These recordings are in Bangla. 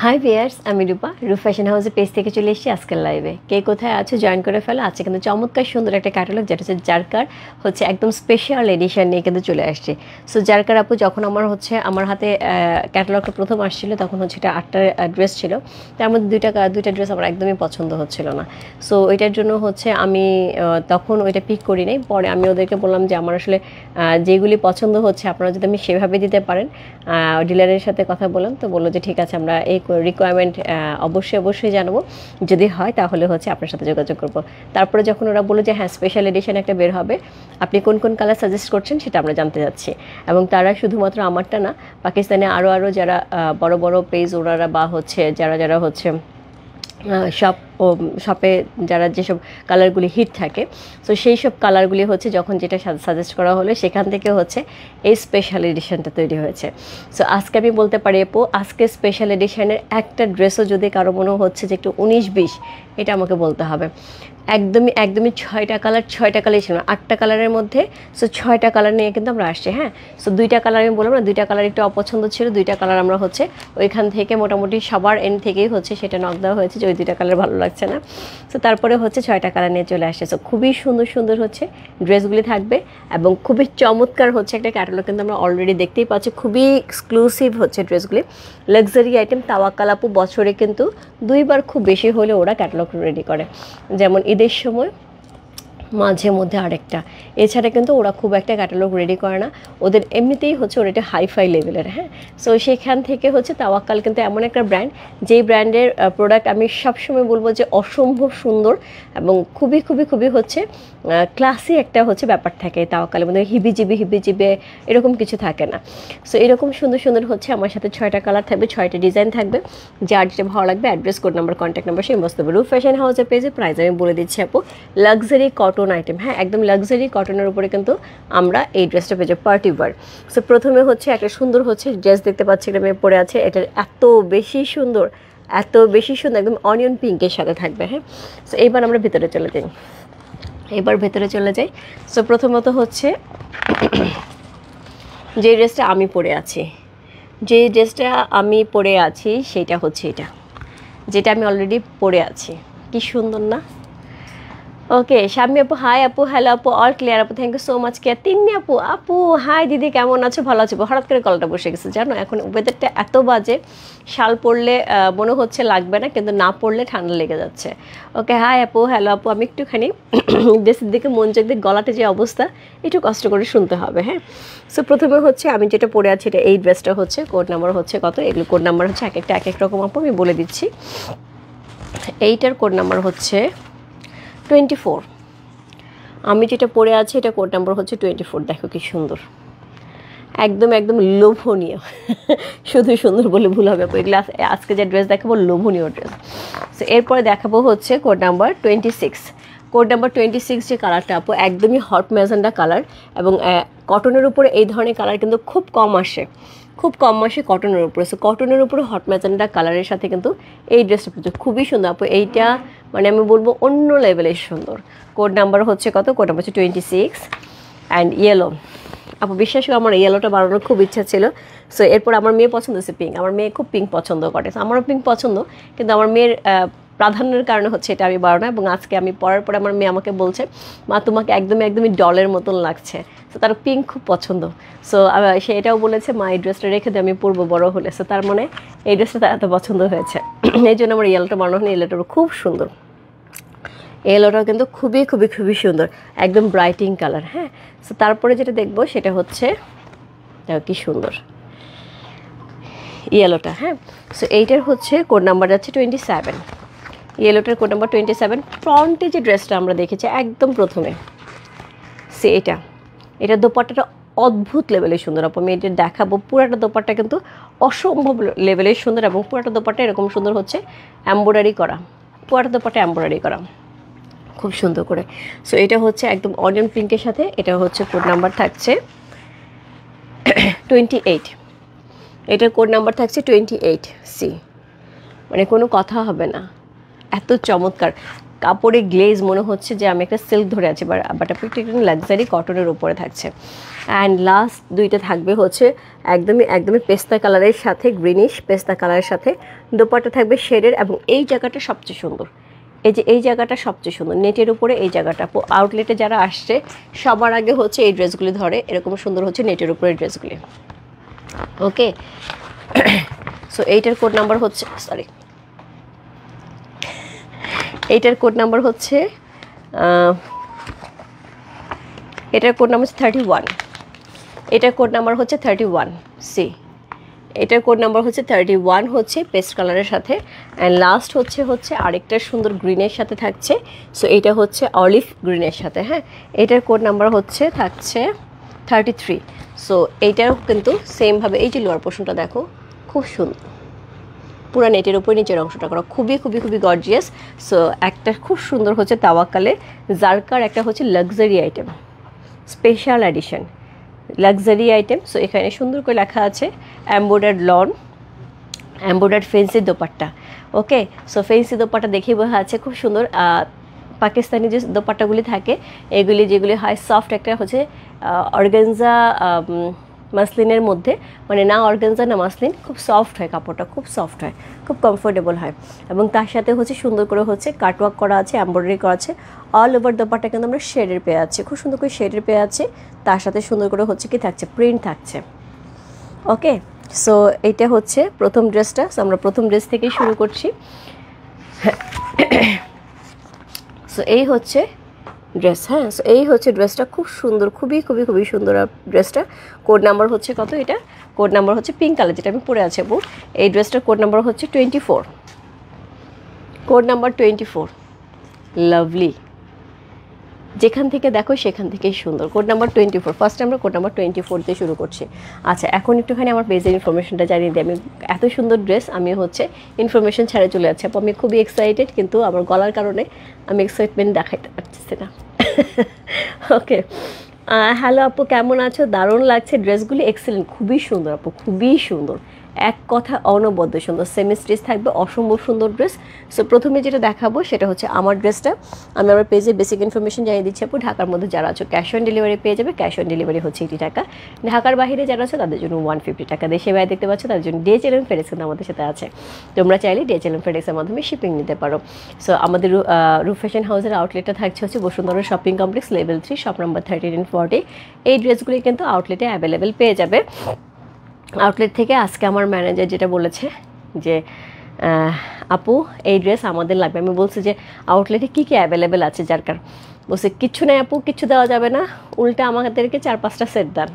হাই ভিয়ার্স, আমি রূপা ফ্যাশন হাউসের পেজ থেকে চলে এসেছি আজকের লাইভে। কে কোথায় আছে জয়েন করে ফেলো। আজকে কিন্তু চমৎকার সুন্দর একটা ক্যাটালগ, যেটা হচ্ছে জারকার একদম স্পেশাল এডিশন নিয়ে কিন্তু চলে আসছে। সো জারকার আপু যখন আমার হাতে ক্যাটালগটা প্রথম আসছিল, তখন এটা 8টা ড্রেস ছিল। তার মধ্যে দুইটা ড্রেস আমার একদমই পছন্দ হচ্ছিল না। সো ওইটার জন্য আমি তখন ওইটা পিক করি নাই। পরে আমি ওদেরকে বললাম যে আমার আসলে যেগুলি পছন্দ হচ্ছে আপনারা যদি আমি সেভাবে দিতে পারেন। ডিলারের সাথে কথা বললাম, তো বললো যে ঠিক আছে, আমরা এই রিকোয়ারমেন্ট অবশ্যই জানাবো, যদি হয় তাহলে আপনার সাথে যোগাযোগ করব। তারপরে যখন ওরা বললো যে হ্যাঁ স্পেশাল এডিশন একটা বের হবে, আপনি কোন কোন কালার সাজেস্ট করছেন সেটা আমরা জানতে যাচ্ছি। এবং তারা শুধুমাত্র আমারটা না, পাকিস্তানে আরও যারা বড় বড় পেজ ওনারা বা যারা শপে যারা যেসব কালারগুলি হিট থাকে, তো সেই সব কালারগুলি যখন যেটা সাজেস্ট করা হলো, সেখান থেকে এই স্পেশাল এডিশনটা তৈরি হয়েছে। সো আজকে আমি বলতে পারি আপু, আজকে স্পেশাল এডিশনের একটা ড্রেসও যদি কারো মনে হচ্ছে যে একটু 19-20, এটা আমাকে বলতে হবে। একদমই 6টা কালার ছিল, 8টা কালারের মধ্যে। সো 6টা কালার নিয়ে কিন্তু আমরা আসছি। হ্যাঁ, সো 2টা কালার আমি বললাম না, 2টা কালার একটু অপছন্দ ছিল। 2টা কালার আমরা ওইখান থেকে মোটামুটি সবার এন্ড থেকেই সেটা নক দেওয়া হয়েছে যে ওই 2টা কালার ভালো লাগছে না। সো তারপরে 6টা কালার নিয়ে চলে আসছে। সো খুবই সুন্দর ড্রেসগুলি থাকবে এবং খুবই চমৎকার একটা ক্যাটালগ কিন্তু আমরা অলরেডি দেখতেই পাচ্ছি। খুবই এক্সক্লুসিভ ড্রেসগুলি, লাক্সারি আইটেম। তাওয়াক্কাল আপু বছরে কিন্তু 2বার খুব বেশি হলে ওরা ক্যাটালগ রেডি করে, যেমন ঈদের সময়, মাঝে মধ্যে আরেকটা। এছাড়া কিন্তু ওরা খুব একটা ক্যাটালগ রেডি করে না, ওদের এমনিতেই ওরা এটা হাইফাই লেভেলের। হ্যাঁ, সো সেখান থেকে তাওয়াক্কাল কিন্তু এমন একটা ব্র্যান্ড, যেই ব্র্যান্ডের প্রোডাক্ট আমি সবসময় বলবো যে অসম্ভব সুন্দর এবং খুবই ক্লাসি একটা ব্যাপার থাকে তাওয়াক্কালের মধ্যে। হিবিজিবি এরকম কিছু থাকে না। সো এরকম সুন্দর আমার সাথে 6টা কালার থাকবে, 6টা ডিজাইন থাকবে। যার যেটা ভালো লাগবে address, code number, contact number সেই মস্ত রূপ ফ্যাশন হাউসের পেজে প্রাইস আমি বলে দিচ্ছি আপু। লাক্সারি কটন আইটেম, হ্যাঁ একদম লাক্সারি কটনের উপরে কিন্তু আমরা এই ড্রেসটা পেয়েছি, পার্টি ওয়্যার। সো প্রথমে একটা সুন্দর ড্রেস দেখতে পাচ্ছি, এটা মেয়ে পরে আছে। এটা এত বেশি সুন্দর একদম অনিয়ন পিঙ্কের সাথে থাকবে। হ্যাঁ, সো এইবার আমরা ভেতরে চলে যাই। সো প্রথমত যে ড্রেসটা আমি পরে আছি সেটা এটা, যেটা আমি অলরেডি পরে আছি। কি সুন্দর না? ওকে, শাম্মী আপু হাই আপু, হ্যালো আপু, অল ক্লিয়ার আপু, thank you so much. Care Tinni আপু হাই দিদি, কেমন আছো? ভালো আছো? হঠাৎ করে কলটা বসে গেছে জানো, এখন ওয়েদারটা এত বাজে, শাল পরলে মনে লাগবে না, কিন্তু না পরলে ঠান্ডা লেগে যাচ্ছে। ওকে, হাই আপু, হ্যালো আপু। আমি একটুখানি ড্রেসের দিকে মনোযোগ দিয়ে, গলাতে যে অবস্থা একটু কষ্ট করে শুনতে হবে। হ্যাঁ, সো প্রথমে আমি যেটা পরে আছি, এটা এই ড্রেসটা কোড নাম্বার কত, এগুলো কোড নাম্বার এক এক রকম আপু, আমি বলে দিচ্ছি। এইটার কোড নাম্বার 24। আমি যেটা পরে আছি এটা কোড নাম্বার 24। দেখো কি সুন্দর, একদম লোভনীয়। শুধু সুন্দর বলে ভুল হবে আপু, এগুলো আজকে যে ড্রেস দেখাবো লোভনীয় ড্রেস। সো এরপরে দেখাবো কোড নাম্বার 26। কোড নাম্বার 26 যে কালারটা আপু, একদমই হট ম্যাজেন্ডা কালার, এবং কটনের উপরে এই ধরনের কালার কিন্তু খুব কম আসে কটনের উপরে। সো কটনের উপরে হট ম্যাজেন্ডা কালারের সাথে কিন্তু এই ড্রেসটা খুবই সুন্দর আপু। এইটা আমি বলবো অন্য লেভেলের সুন্দর। কোড নাম্বার কত? Code number 26 and yellow. আপু বিশ্বাস করে আমার ইয়েলোটা বানানোর খুব ইচ্ছা ছিল। সো এরপর আমার মেয়ে পছন্দ হচ্ছে পিঙ্ক, আমার মেয়ে খুব পিঙ্ক পছন্দ করে। আমারও পিঙ্ক পছন্দ, কিন্তু আমার মেয়ের প্রাধান্যের কারণে এটা আমি বানানো। এবং আজকে আমি পরার পরে আমার মেয়ে আমাকে বলছে, মা তোমাকে একদমই ডলের মতন লাগছে। সো তার পিঙ্ক খুব পছন্দ। সো সে এটাও বলেছে, মা এই ড্রেসটা রেখে দিয়ে আমি পরবো বড় হলে। সো তার মানে এই ড্রেসটা তার এত পছন্দ হয়েছে, এই জন্য আমার ইয়েলোটা বানানো হয়। ইয়েলোটা খুব সুন্দর, ইয়েলোটাও কিন্তু খুবই সুন্দর, একদম ব্রাইটিং কালার। হ্যাঁ, সো তারপরে যেটা দেখবো সেটা কি সুন্দর ইয়েলোটা। হ্যাঁ, সো এইটার কোড নাম্বার যাচ্ছে 27। ইয়েলোটার কোড নাম্বার 27। ফ্রন্টে যে ড্রেসটা আমরা দেখেছি একদম প্রথমে, সে এটা দোপাট্টাটা অদ্ভুত লেভেলের সুন্দর আপু। আমি এটা দেখাবো, পুরাটা দোপাট্টা কিন্তু অসম্ভব লেভেলের সুন্দর, এবং পুরাটা দোপাট্টা এরকম সুন্দর এমব্রয়ডারি করা, পুরাটা দোপাট্টা এমব্রয়ডারি করা খুব সুন্দর করে। সো এটা একদম অনিয়ন পিঙ্কের সাথে। এটা কোড নাম্বার থাকছে 28। এটার কোড নাম্বার থাকছে 28C, মানে কোনো কথা হবে না, এত চমৎকার কাপড়ে গ্লেজ মনে হচ্ছে যে আমি একটা সিল্ক ধরে আছি, বাট আপনি একটু লাক্সারি কটনের উপরে থাকছে। অ্যান্ড লাস্ট দুইটা থাকবে হচ্ছে একদমই পেস্তা কালারের সাথে গ্রিনিশ পেস্তা কালারের সাথে দোপাট্টা থাকবে শেডের, এবং এই জায়গাটা সবচেয়ে সুন্দর, এই জায়গাটা সবচেয়ে সুন্দর নেটের উপরে এই জায়গাটা। আউটলেটে যারা আসছে সবার আগে হচ্ছে এই ড্রেসগুলি ধরে, এরকম সুন্দর হচ্ছে নেটের উপরে ড্রেসগুলি। ওকে, সো এইটার কোড নাম্বার হচ্ছে এইটার কোড নাম্বার হচ্ছে এটার কোড নাম্বার 31, এটার কোড নাম্বার হচ্ছে 31 সি, এটার কোড নাম্বার হচ্ছে 31 হচ্ছে পেস্ট কালারের সাথে। অ্যান্ড লাস্ট হচ্ছে আরেকটা সুন্দর গ্রিনের সাথে থাকছে। সো এটা হচ্ছে অলিভ গ্রিনের সাথে। হ্যাঁ, এটার কোড নাম্বার হচ্ছে থাকছে 33। সো এইটাও কিন্তু সেমভাবে এই যে লোয়ার পোর্শনটা দেখো খুব সুন্দর, পুরো নেটের উপরে নিচের অংশটা করা খুবই গর্জিয়াস। সো একটা খুব সুন্দর হচ্ছে তাওয়াক্কালে জারকার একটা হচ্ছে luxury item, special edition luxury item. So এখানে সুন্দর করে লেখা আছে embroidered lawn, embroidered fancy dupatta. Okay, so fancy dupatta দেখেই বোঝা আছে খুব সুন্দর। পাকিস্তানি যে দোপাট্টাগুলি থাকে এগুলি যেগুলি হয় সফট, একটা হচ্ছে অর্গানজা মাসলিনের মধ্যে, মানে না অর্গানজা না মাসলিন, খুব সফট হয় কাপড়টা, খুব সফট হয়, খুব কমফোর্টেবল হয়। এবং তার সাথে হচ্ছে সুন্দর করে হচ্ছে কাটওয়ার্ক করা আছে, এমব্রয়ডারি করা আছে। অল ওভার দোপাট্টা কিন্তু আমরা শেডের পেয়ে আছি, খুব সুন্দর করে শেডের পেয়ে আছে। তার সাথে সুন্দর করে হচ্ছে কি থাকছে, প্রিন্ট থাকছে। ওকে, সো এইটা হচ্ছে প্রথম ড্রেসটা। সো আমরা প্রথম ড্রেস থেকেই শুরু করছি। সো এই হচ্ছে ড্রেস। হ্যাঁ, সো এই হচ্ছে ড্রেসটা, খুব সুন্দর, খুবই সুন্দর ড্রেসটা। কোড নাম্বার হচ্ছে কত? এটা কোড নাম্বার হচ্ছে পিঙ্ক কালার, যেটা আমি পরে আছি আপু। এই ড্রেসটার কোড নাম্বার হচ্ছে 24, কোড নাম্বার 24। লাভলি, যেখান থেকে দেখো সেখান থেকেই সুন্দর। কোড নাম্বার 24, ফার্স্ট আমরা কোড নাম্বার 24 দিয়ে শুরু করছি। আচ্ছা, এখন একটুখানি আমার পেজের ইনফরমেশনটা জানিয়ে দিই। আমি এত সুন্দর ড্রেস আমি হচ্ছে ইনফরমেশন ছাড়া চলে যাচ্ছি আপু। আমি খুবই এক্সাইটেড, কিন্তু আমার গলার কারণে আমি এক্সাইটমেন্ট দেখাইতে পারছি না। ওকে, হ্যালো আপু, কেমন আছো? দারুণ লাগছে ড্রেসগুলি, এক্সেলেন্ট, খুবই সুন্দর আপু, খুবই সুন্দর, এক কথা অনবদ্য সুন্দর। সেমি স্টিচ থাকবে, অসম্ভব সুন্দর ড্রেস। সো প্রথমে যেটা দেখাবো সেটা হচ্ছে আমার ড্রেসটা। আমি আমার পেজে বেসিক ইনফরমেশন জানিয়ে দিচ্ছি আপু। ঢাকার মধ্যে যারা আছো ক্যাশ অন ডেলিভারি পেয়ে যাবে, ক্যাশ অন ডেলিভারি হচ্ছে 80 টাকা। ঢাকার বাইরে যারা আছো তাদের জন্য 150 টাকা। দেশে বাইরে দেখতে পাচ্ছ তাদের জন্য DHL FedEx কিন্তু আমাদের সাথে আছে, তোমরা চাইলে DHL FedEx এর মাধ্যমে শিপিং নিতে পারো। সো আমাদের রূপ ফ্যাশন হাউসের আউটলেটটা থাকছে হচ্ছে Bashundhara shopping complex level 3, shop number 13 and 40। এই ড্রেসগুলি কিন্তু আউটলেটে অ্যাভেলেবেল পেয়ে যাবে। আউটলেট থেকে আজকে আমার ম্যানেজার যেটা বলেছে যে আপু এই ড্রেস আমাদের লাগবে। আমি বলছি যে আউটলেটে কী কী অ্যাভেলেবেল আছে, যার কারণ বলছে কিচ্ছু নেই আপু, কিচ্ছু দেওয়া যাবে না, উল্টা আমাদেরকে 4-5টা সেট দেন,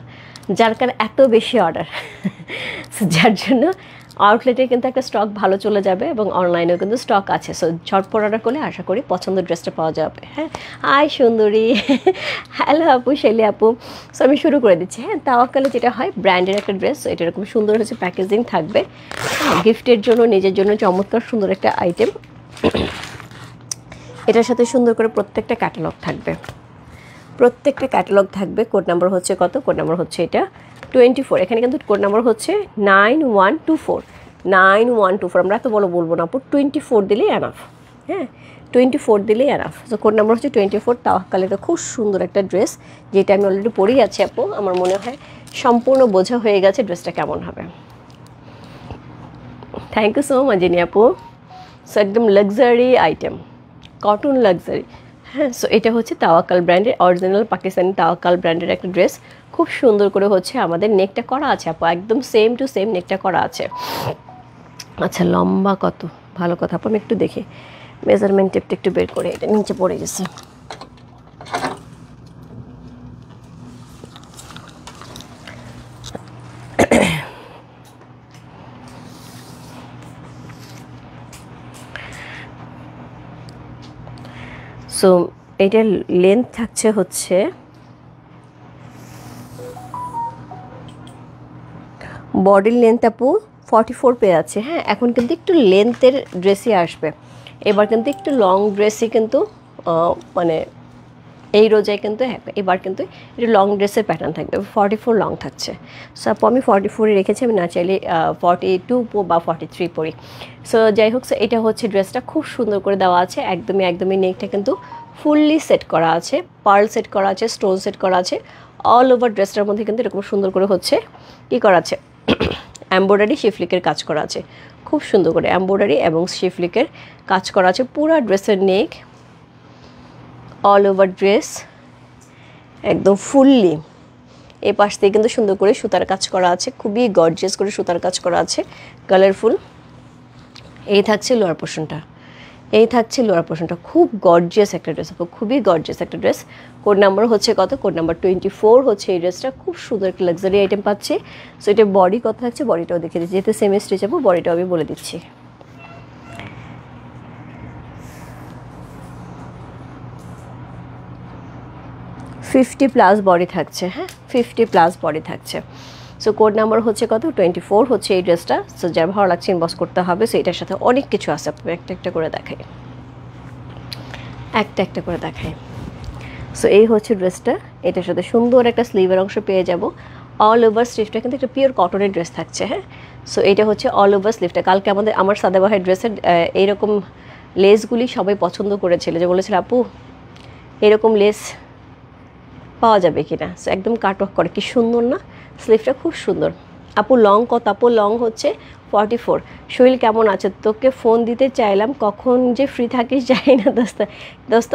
যার কারণ এত বেশি অর্ডার। যার জন্য আউটলেটে কিন্তু একটা স্টক ভালো চলে যাবে, এবং অনলাইনেও কিন্তু স্টক আছে। সো ঝটপট অর্ডার করলে আশা করি পছন্দের ড্রেসটা পাওয়া যাবে। হ্যাঁ, হাই সুন্দরী, হ্যালো আপু, শৈলী আপু। সো আমি শুরু করে দিচ্ছি। হ্যাঁ, তাওয়াক্কালে যেটা হয় ব্র্যান্ডের একটা ড্রেস, এটা এরকম সুন্দর হচ্ছে প্যাকেজিং থাকবে, গিফটের জন্য, নিজের জন্য চমৎকার সুন্দর একটা আইটেম। এটার সাথে সুন্দর করে প্রত্যেকটা ক্যাটালগ থাকবে, প্রত্যেকটা ক্যাটালগ থাকবে। কোড নাম্বার হচ্ছে কত? কোড নাম্বার হচ্ছে এটা 24। এখানে কিন্তু কোড নাম্বার হচ্ছে 9124, 9124। আমরা এত বড় বলবো না আপু, 24 দিলেই এনাফ। হ্যাঁ, 24 দিলেই এনাফ। তো কোড নাম্বার হচ্ছে 24। তাওয়াক্কালের খুব সুন্দর একটা ড্রেস, যেটা আমি অলরেডি পরেই আছি আপু। আমার মনে হয় সম্পূর্ণ বোঝা হয়ে গেছে ড্রেসটা কেমন হবে। থ্যাংক ইউ সো মাচ জিনি আপু। সো একদম লাক্সারি আইটেম, কটন লাক্সারি। হ্যাঁ, সো এটা হচ্ছে তাওয়াক্কাল ব্র্যান্ডের, অরিজিনাল পাকিস্তানি তাওয়াক্কাল ব্র্যান্ডের একটা ড্রেস। খুব সুন্দর করে হচ্ছে আমাদের নেকটা করা আছে আপু, একদম সেম টু সেম নেকটা করা আছে। আচ্ছা, লম্বা কত? ভালো কথা আপু, আমি একটু দেখি মেজারমেন্ট টেপটা একটু বের করে, এটা নিচে পড়ে গেছে। সো এটার লেন্থ থাকছে হচ্ছে বডির লেন্থ আপু 44 পেয়ে আছে। হ্যাঁ, এখন কিন্তু একটু লেন্থের ড্রেসই আসবে, এবার কিন্তু একটু লং ড্রেসই কিন্তু মানে এই রোজায় কিন্তু এবার কিন্তু এটা লং ড্রেসের প্যাটার্ন থাকবে, 44 লং থাকছে। সো আপু আমি 44 রেখেছি, আমি না চাইলে 42 বা 43 পরি। সো যাই হোক, সো এটা হচ্ছে ড্রেসটা খুব সুন্দর করে দেওয়া আছে, একদমই নেকটা কিন্তু ফুললি সেট করা আছে, পার্ল সেট করা আছে, স্টোন সেট করা আছে, অল ওভার ড্রেসটার মধ্যে কিন্তু এরকম সুন্দর করে হচ্ছে কী করা আছে, এমব্রয়ডারি শিফলিকের কাজ করা আছে, খুব সুন্দর করে এমব্রয়ডারি এবং শিফলিকের কাজ করা আছে পুরো ড্রেসের নেক, অল ওভার ড্রেস একদম ফুললি। এই পাশ থেকে কিন্তু সুন্দর করে সুতার কাজ করা আছে, খুবই গর্জিয়াস করে সুতার কাজ করা আছে, কালারফুল। এই থাকছে লোয়ার পোর্শনটা, খুব গর্জিয়াস একটা ড্রেস, খুবই গর্জিয়াস একটা ড্রেস। কোড নাম্বার হচ্ছে কত? কোড নাম্বার 24 হচ্ছে এই ড্রেসটা, খুব সুন্দর একটা লাক্সারি আইটেম পাচ্ছে। সো এটা বডি কত থাকছে, বডিটাও দেখিয়ে দিচ্ছি, যেহেতু সেমি স্টিচ যাবো বডিটাও আমি বলে দিচ্ছি। 50+ বডি থাকছে, হ্যাঁ 50+ বডি থাকছে। সো কোড নাম্বার হচ্ছে কত? 24 হচ্ছে এই ড্রেসটা। সো যার ভালো লাগছে ইনবক্স করতে হবে। সো এটার সাথে অনেক কিছু আছে, আপনি একটা করে দেখাই। সো এই হচ্ছে ড্রেসটা, এটার সাথে সুন্দর একটা স্লিভের অংশ পেয়ে যাব। অল ওভার স্লিভটা কিন্তু একটা পিওর কটনের ড্রেস থাকছে, হ্যাঁ। সো এটা হচ্ছে অল ওভার স্লিভটা। কালকে আমার সাদাবাহার ড্রেসের এইরকম লেসগুলি সবাই পছন্দ করেছিল, যে বলেছিল আপু এরকম লেস পাওয়া যাবে কিনা। সো একদম কাটওয়ার্ক করে, কি সুন্দর না, স্লিভটা খুব সুন্দর। আপু লং কত? আপু লং হচ্ছে 44। শৈল কেমন আছে? তোকে ফোন দিতে চাইলাম, কখন যে ফ্রি থাকিস জানি না দোস্ত।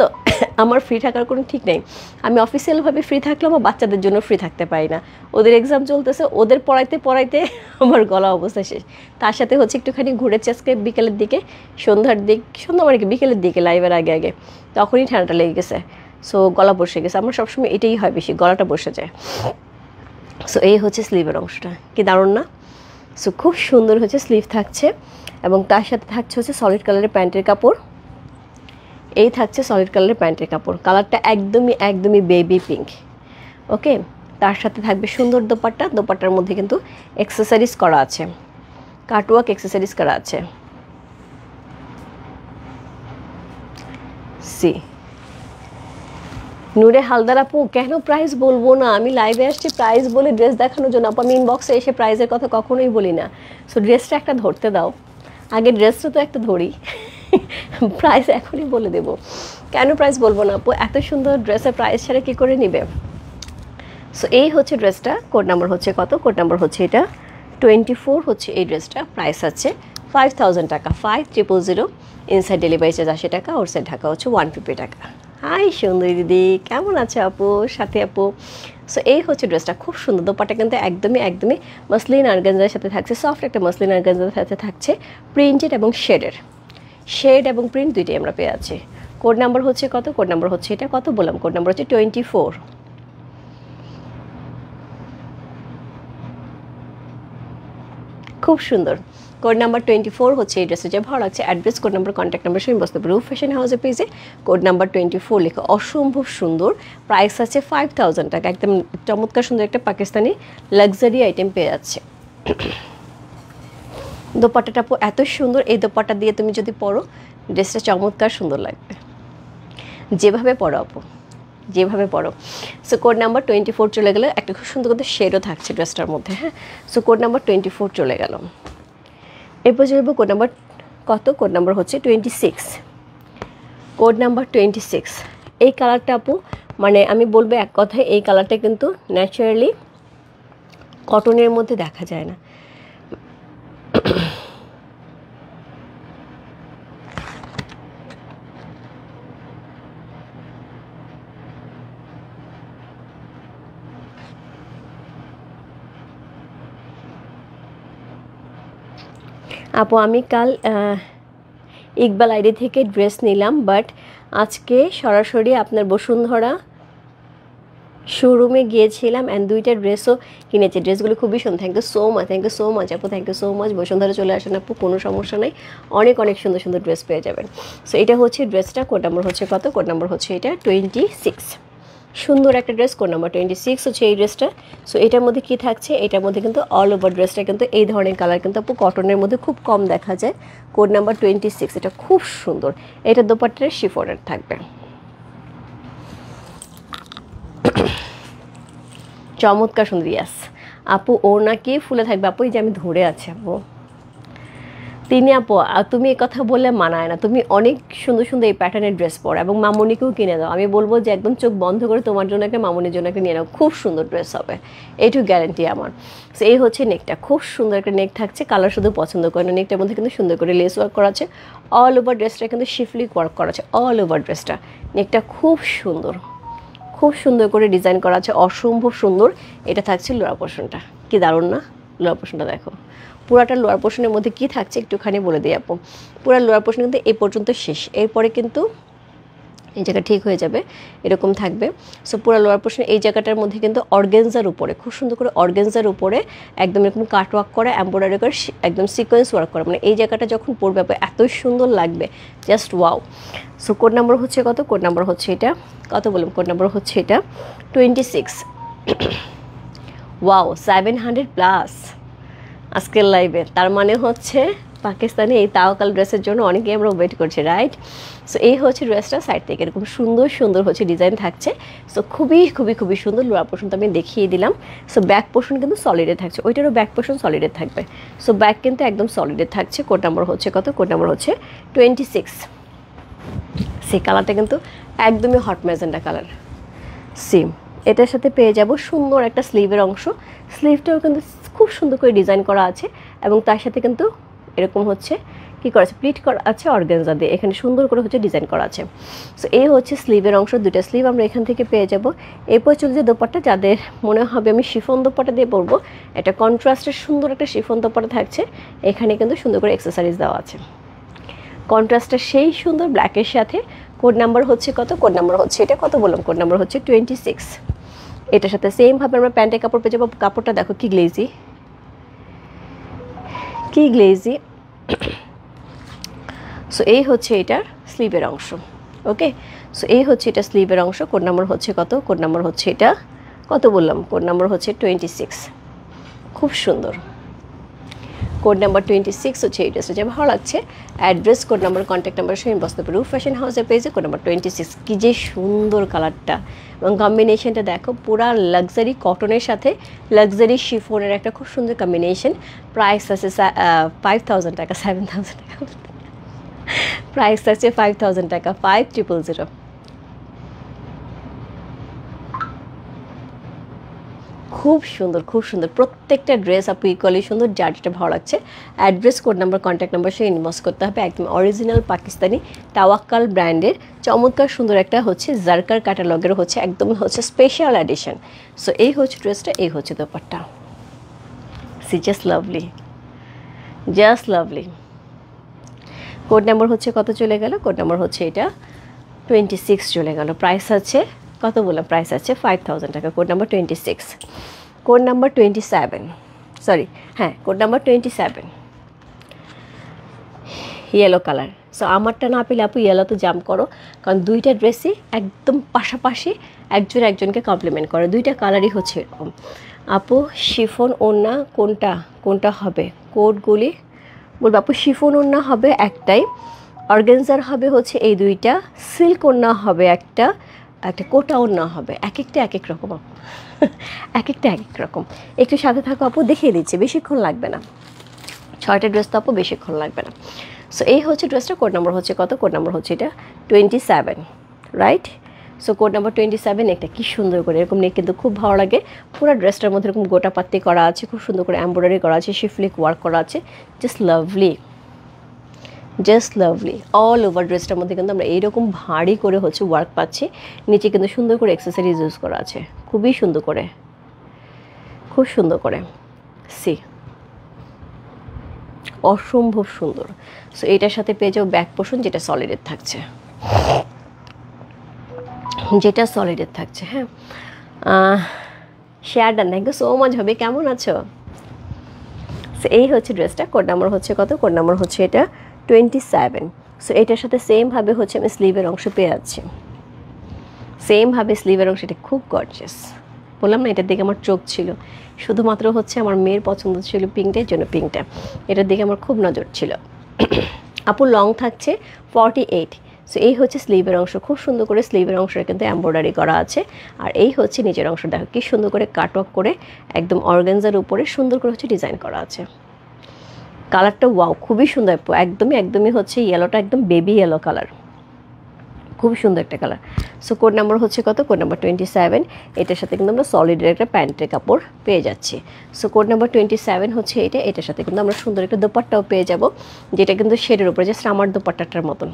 আমার ফ্রি থাকার কোনো ঠিক নেই। আমি অফিসিয়ালভাবে ফ্রি থাকলেও আমার বাচ্চাদের জন্য ফ্রি থাকতে পারি না। ওদের এক্সাম চলতেছে, ওদের পড়াইতে আমার গলা অবস্থা শেষ। তার সাথে হচ্ছে একটুখানি ঘুরেছি আজকে বিকেলের দিকে, সন্ধ্যা মানে কি বিকেলের দিকে, লাইভের আগে তখনই ঠান্ডাটা লেগে গেছে। সো গলা বসে গেছে, আমার সবসময় এটাই হয়, বেশি গলাটা বসে যায়। সো এই হচ্ছে স্লিভের অংশটা, কি দারুণ না। সো খুব সুন্দর হচ্ছে স্লিভ থাকছে, এবং তার সাথে থাকছে হচ্ছে সলিড কালারের প্যান্টের কাপড়। এই থাকছে সলিড কালারের প্যান্টের কাপড়, কালারটা একদমই বেবি পিঙ্ক। ওকে, তার সাথে থাকবে সুন্দর দোপাট্টা। দোপাট্টার মধ্যে কিন্তু অ্যাক্সেসরিজ করা আছে, কাটওয়ার্ক অ্যাক্সেসরিজ করা আছে। নূরে হালদার আপু, কেন প্রাইস বলবো না? আমি লাইভে আসছি প্রাইস বলে ড্রেস দেখানোর জন্য। আপু আমি ইনবক্সে এসে প্রাইসের কথা কখনোই বলি না। সো ড্রেসটা একটা ধরতে দাও, আগে ড্রেসটা তো একটা ধরি, প্রাইস এখনই বলে দেব। কেন প্রাইস বলবো না আপু? এত সুন্দর ড্রেসের প্রাইস ছাড়া কী করে নিবে? সো এই হচ্ছে ড্রেসটা, কোড নাম্বার হচ্ছে কত? কোড নাম্বার হচ্ছে এটা 24 হচ্ছে এই ড্রেসটা। প্রাইস আছে 5000 টাকা, 5000। ইনসাইড ডেলিভারি চার্জ 80 টাকা, আউটসাইড ঢাকা হচ্ছে 150 টাকা। হাই সুন্দরী দিদি, কেমন আছে আপু? সাথে আপু। সো এই হচ্ছে ড্রেসটা, খুব সুন্দর। দোপাট্টা কিন্তু একদমই মসলিন অর্গানজার সাথে থাকছে, সফট একটা মসলিন অর্গানজার সাথে থাকছে, প্রিন্টেড এবং শেড এবং প্রিন্ট দুইটাই আমরা পেয়ে আছি। কোড নাম্বার হচ্ছে কত? কোড নাম্বার হচ্ছে এটা, কত বললাম? কোড নাম্বার হচ্ছে 24। খুব সুন্দর। কোড নাম্বার 24 হচ্ছে এই ড্রেসে, যে ভালো লাগছে address, code number, contact number সঙ্গে বসতে পারে ফ্যাশন হাউসের পেজে। কোড নাম্বার 24 লেখা, অসম্ভব সুন্দর। প্রাইস আছে 5000 টাকা। একদম চমৎকার সুন্দর একটা পাকিস্তানি লাক্সারি আইটেম পেয়ে যাচ্ছে। দোপাট্টাটা এত সুন্দর, এই দোপাট্টা দিয়ে তুমি যদি পরো ড্রেসটা চমৎকার সুন্দর লাগবে, যেভাবে পরো আপু, যেভাবে পরো। সো কোড নাম্বার 24 চলে গেলে, একটা খুব সুন্দর কিন্তু শেডও থাকছে ড্রেসটার মধ্যে, হ্যাঁ। সো কোড নাম্বার 24 চলে গেল। এরপর চলবো কোড নাম্বার কত? কোড নাম্বার হচ্ছে 26। Code number 26। এই কালারটা আপু, মানে আমি বলবো এক কথায়, এই কালারটা কিন্তু ন্যাচারালি কটনের মধ্যে দেখা যায় না। আপু আমি কাল ইকবাল আইডি থেকে ড্রেস নিলাম, বাট আজকে সরাসরি আপনার বসুন্ধরা শোরুমে গিয়েছিলাম অ্যান্ড 2টা ড্রেসও কিনেছি। ড্রেসগুলো খুবই সুন্দর। থ্যাংক ইউ সো মাচ আপু, thank you so much. Bashundhara চলে আসেন আপু, কোনো সমস্যা নেই, অনেক সুন্দর ড্রেস পেয়ে যাবেন। সো এটা হচ্ছে ড্রেসটা, কোড নাম্বার হচ্ছে কত? কোড নাম্বার হচ্ছে এটা 26। সুন্দর একটা ড্রেস, কোড নাম্বার 26 হচ্ছে এই ড্রেসটা। সো এটার মধ্যে কি থাকছে? এটার মধ্যে কিন্তু অল ওভার ড্রেসটা কিন্তু এই ধরনের কালার কিন্তু আপু কটনের মধ্যে খুব কম দেখা যায়। কোড নাম্বার 26, এটা খুব সুন্দর। এটা দোপাট্টার শিফনের থাকবে। চমৎকার সুন্দর। ইয়াস আপু ওড়না কি ফুলে থাকবে আপু? এই যে আমি ধরে আছি আপু। তিনি আপু তুমি এই কথা বললে মানায় না, তুমি অনেক সুন্দর সুন্দর এই প্যাটার্নের ড্রেস পরো এবং মামুনিকেও কিনে দাও। আমি বলবো যে একদম চোখ বন্ধ করে তোমার জন্য একটা, মামুনির জন্য একটা নিয়ে নাও, খুব সুন্দর ড্রেস হবে, এইটুকু গ্যারান্টি আমার। সো এই হচ্ছে নেকটা, খুব সুন্দর একটা নেক থাকছে, কালার শুধু পছন্দ করে না। নেকটার মধ্যে কিন্তু সুন্দর করে লেস ওয়ার্ক করা আছে, অল ওভার ড্রেসটা কিন্তু শিফলি ওয়ার্ক করা আছে, অল ওভার ড্রেসটা। নেকটা খুব সুন্দর, খুব সুন্দর করে ডিজাইন করা আছে, অসম্ভব সুন্দর। এটা থাকছে লোয়ার পোর্শনটা, কি দারুণ না? লোয়ার পোর্শনটা দেখো, পুরাটা লোয়ার পোর্শনের মধ্যে কি থাকছে একটুখানি বলে দিই আপু। পুরো লোয়ার পোর্শন কিন্তু এই পর্যন্ত শেষ, এরপরে কিন্তু এই জায়গা ঠিক হয়ে যাবে, এরকম থাকবে। সো পুরো লোয়ার পোর্শন এই জায়গাটার মধ্যে কিন্তু অর্গেনজার উপরে, খুব সুন্দর করে অর্গেনজার উপরে একদম এরকম কাট ওয়ার্ক করা, এমব্রয়ডারি করে একদম সিকোয়েন্স ওয়ার্ক করা, মানে এই জায়গাটা যখন পরবে এত সুন্দর লাগবে, just wow. So code number হচ্ছে কত? কোড নাম্বার হচ্ছে এটা, কত বললাম? কোড নাম্বার হচ্ছে এটা 26। ওয়াও, 700+ আজকের লাইভে। তার মানে হচ্ছে পাকিস্তানি এই তাওয়াক্কাল ড্রেসের জন্য অনেকেই আমরা ওয়েট করছি, রাইট? সো এই হচ্ছে ড্রেসটা সাইড থেকে এরকম সুন্দর সুন্দর হচ্ছে ডিজাইন থাকছে। সো খুবই খুবই খুবই সুন্দর। লোয়ার পোর্শনটা আমি দেখিয়ে দিলাম। সো ব্যাক পোর্শন কিন্তু সলিডে থাকছে, ওইটারও ব্যাক পোর্শন সলিডে থাকবে। সো ব্যাক কিন্তু একদম সলিডে থাকছে। কোড নাম্বার হচ্ছে কত? কোড নাম্বার হচ্ছে 26। সেই কালারটা কিন্তু একদমই হট ম্যাজেন্ডা কালার। সেম এটার সাথে পেয়ে যাব সুন্দর একটা স্লিভের অংশ, স্লিভটাও কিন্তু খুব সুন্দর করে ডিজাইন করা আছে এবং তার সাথে কিন্তু এরকম হচ্ছে কী করা আছে, প্লিট করা আছে অর্গানজা দিয়ে, এখানে সুন্দর করে হচ্ছে ডিজাইন করা আছে। সো এই হচ্ছে স্লিভের অংশ, দুইটা স্লিভ আমরা এখান থেকে পেয়ে যাব। এরপর চলে যে দোপাট্টা, যাদের মনে হবে আমি শিফন দোপাট্টা দিয়ে পরবো, এটা কন্ট্রাস্টের সুন্দর একটা শিফন দোপাট্টা থাকছে, এখানে কিন্তু সুন্দর করে অ্যাক্সেসরিজ দেওয়া আছে, কন্ট্রাস্টটা সেই সুন্দর ব্ল্যাকের সাথে। কোড নাম্বার হচ্ছে কত? কোড নাম্বার হচ্ছে এটা, কত বললাম? কোড নাম্বার হচ্ছে 26। এটার সাথে সেমভাবে আমরা প্যান্টের কাপড় পেয়ে যাবো। কাপড়টা দেখো কি গ্লেজি, কি গ্লেজি। সো এই হচ্ছে এটার স্লিভের অংশ, ওকে। সো এই হচ্ছে এটা স্লিভের অংশ। কোড নাম্বার হচ্ছে কত? কোড নাম্বার হচ্ছে এটা, কত বললাম? কোড নাম্বার হচ্ছে 26। খুব সুন্দর। কোড নাম্বার 26 হচ্ছে এই ড্রেসটা, যা ভালো লাগছে। Address, code number, contact number সহ ইনবক্স করতে পারো। রূপ ফ্যাশন হাউসের পেজে কোড নাম্বার 26। কী যে সুন্দর কালারটা এবং কম্বিনেশনটা দেখো, পুরা লাক্সারি কটনের সাথে লাক্সারি শিফনের একটা খুব সুন্দর কম্বিনেশন। প্রাইস আছে 5000 টাকা, 7000 টাকা, প্রাইস আছে 5000 টাকা, 5000। খুব সুন্দর, খুব সুন্দর প্রত্যেকটা ড্রেস আপু, ইকুয়ালি সুন্দর, যার যেটা ভালো লাগছে। Address, code number, contact number সে ইনবক্স করতে হবে। একদম অরিজিনাল পাকিস্তানি তাওয়াক্কাল ব্র্যান্ডের চমৎকার সুন্দর একটা হচ্ছে জারকার ক্যাটালগের হচ্ছে একদম হচ্ছে স্পেশাল এডিশন। সো এই হচ্ছে ড্রেসটা, এই হচ্ছে dupatta. She just lovely, just lovely. Code number হচ্ছে কত চলে গেল? কোড নাম্বার হচ্ছে এটা 26 চলে গেল। প্রাইস আছে কত বললাম? প্রাইস আছে 5000 টাকা। Code number 26। Code number 27, sorry হ্যাঁ, code number 27, yellow colour. So আমারটা না পেলে আপু ইয়েলো তো জাম্প করো, কারণ দুইটা ড্রেসই একদম পাশাপাশি একজন একজনকে কমপ্লিমেন্ট করে, দুইটা কালারই হচ্ছে এরকম। আপু শিফন ওড়না কোনটা কোনটা হবে? কোডগুলি বলবো আপু। শিফন ওড়না হবে একটাই, অর্গানজার হবে হচ্ছে এই দুইটা, সিল্ক ওড়না হবে একটা, একটা কোটা ওড়না হবে, এক একটা এক এক রকম, এক একটা এক এক রকম। একটু সাথে থাকো আপু, দেখিয়ে দিচ্ছি, বেশিক্ষণ লাগবে না, 6টা ড্রেস তো আপু, বেশিক্ষণ লাগবে না। সো এই হচ্ছে ড্রেসটা। কোড নাম্বার হচ্ছে কত? কোড নাম্বার হচ্ছে এটা 27, রাইট? So code number 27। একটা কি সুন্দর করে এরকম নেক কিন্তু খুব ভালো লাগে। পুরো ড্রেসটার মধ্যে এরকম গোটা পাত্তি করা আছে, খুব সুন্দর করে এমব্রয়ডারি করা আছে, শিফলিক ওয়ার্ক করা আছে, just lovely, just lovely. All over ড্রেসটার মধ্যে কিন্তু আমরা এইরকম ভারী করে হচ্ছে ওয়ার্ক পাচ্ছি, নিচে কিন্তু সুন্দর করে অ্যাক্সেসরিজ ইউজ করা আছে, খুবই সুন্দর করে, খুব সুন্দর করে। সি অসম্ভব সুন্দর। সো এটার সাথে পেয়ে যাও ব্যাক পোর্শন, যেটা সলিডের থাকছে, যেটা সলিডের থাকছে। হ্যাঁ, share done, thank you so much. হবে কেমন আছো? সো এই হচ্ছে ড্রেসটা। কোড নাম্বার হচ্ছে কত? কোড নাম্বার হচ্ছে এটা 27। সো এটার সাথে সেমভাবে হচ্ছে আমি স্লিভের অংশ পেয়ে যাচ্ছি, সেমভাবে স্লিভের অংশ। এটা খুব গর্জিয়াস, বললাম না এটার দিকে আমার চোখ ছিল, শুধুমাত্র হচ্ছে আমার মেয়ের পছন্দ ছিল পিঙ্কটার জন্য, পিঙ্কটা এটার দিকে আমার খুব নজর ছিল। আপু লং থাকছে 48। সো এই হচ্ছে স্লিভের অংশ, খুব সুন্দর করে স্লিভের অংশে কিন্তু এমব্রয়ডারি করা আছে। আর এই হচ্ছে নিচের অংশ, দেখো কি সুন্দর করে কাটওয়ার্ক করে একদম অর্গানজার উপরে সুন্দর করে হচ্ছে ডিজাইন করা আছে। কালারটা ওয়াও, খুবই সুন্দর, একদমই হচ্ছে ইয়েলোটা একদম বেবি ইয়েলো কালার, খুবই সুন্দর একটা কালার। সো কোড নাম্বার হচ্ছে কত? Code number 27। এটার সাথে কিন্তু আমরা সলিডের একটা প্যান্টের কাপড় পেয়ে যাচ্ছি। সো কোড নাম্বার 27 হচ্ছে এটা। এটার সাথে কিন্তু আমরা সুন্দর একটা দোপাট্টাও পেয়ে যাব, যেটা কিন্তু শেডের উপরে, জাস্ট আমার দোপাট্টাটার মতন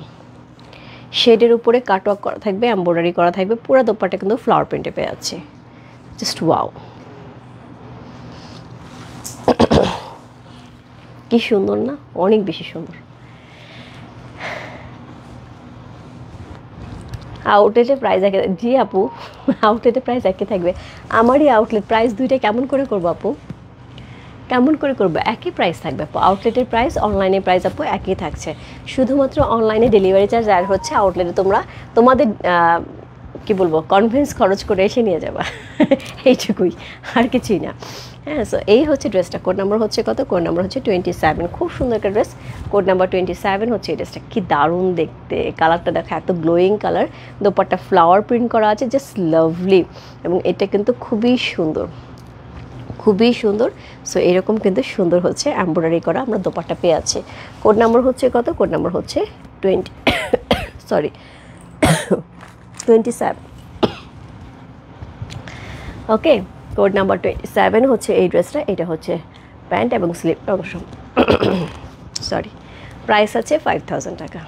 শেডের উপরে কাটওয়ার্ক করা থাকবে, এমব্রয়ডারি করা থাকবে, পুরো দোপাট্টা কিন্তু ফ্লাওয়ার প্রিন্টে পেয়ে যাচ্ছে। জাস্ট ওয়াও, কি সুন্দর না, অনেক বেশি সুন্দর। আউটলেটের প্রাইস একে, জি আপু আউটলেটের প্রাইস একই থাকবে। আমারই আউটলেট প্রাইস দুইটা কেমন করে করবো আপু, কেমন করে করবো? একই প্রাইস থাকবে আপু, আউটলেটের প্রাইস অনলাইনের প্রাইস আপু একই থাকছে, শুধুমাত্র অনলাইনে ডেলিভারি চার্জ আর হচ্ছে আউটলেটে তোমরা তোমাদের কি বলবো কনভেন্স খরচ করে এসে নিয়ে যাবা এইটুকুই, আর কিছুই না। হ্যাঁ, সো এই হচ্ছে ড্রেসটা। কোড নাম্বার হচ্ছে কত? কোড নাম্বার হচ্ছে 27। খুব সুন্দর একটা ড্রেস, কোড নাম্বার 27 হচ্ছে এই ড্রেসটা। কি দারুণ দেখতে, কালারটা দেখো এত glowing colour, dupatta flower print করা আছে, জাস্ট লাভলি। এবং এটা কিন্তু খুবই সুন্দর, খুবই সুন্দর। সো এরকম কিন্তু সুন্দর হচ্ছে এমব্রয়ডারি করা আমরা দোপাট্টা পেয়ে আছি। কোড নাম্বার হচ্ছে কত? কোড নাম্বার হচ্ছে 27। ওকে, কোড নাম্বার 27 হচ্ছে এই ড্রেসটা। এটা হচ্ছে প্যান্ট এবং স্লিভ অংশ। সরি, প্রাইস আছে 5000 টাকা।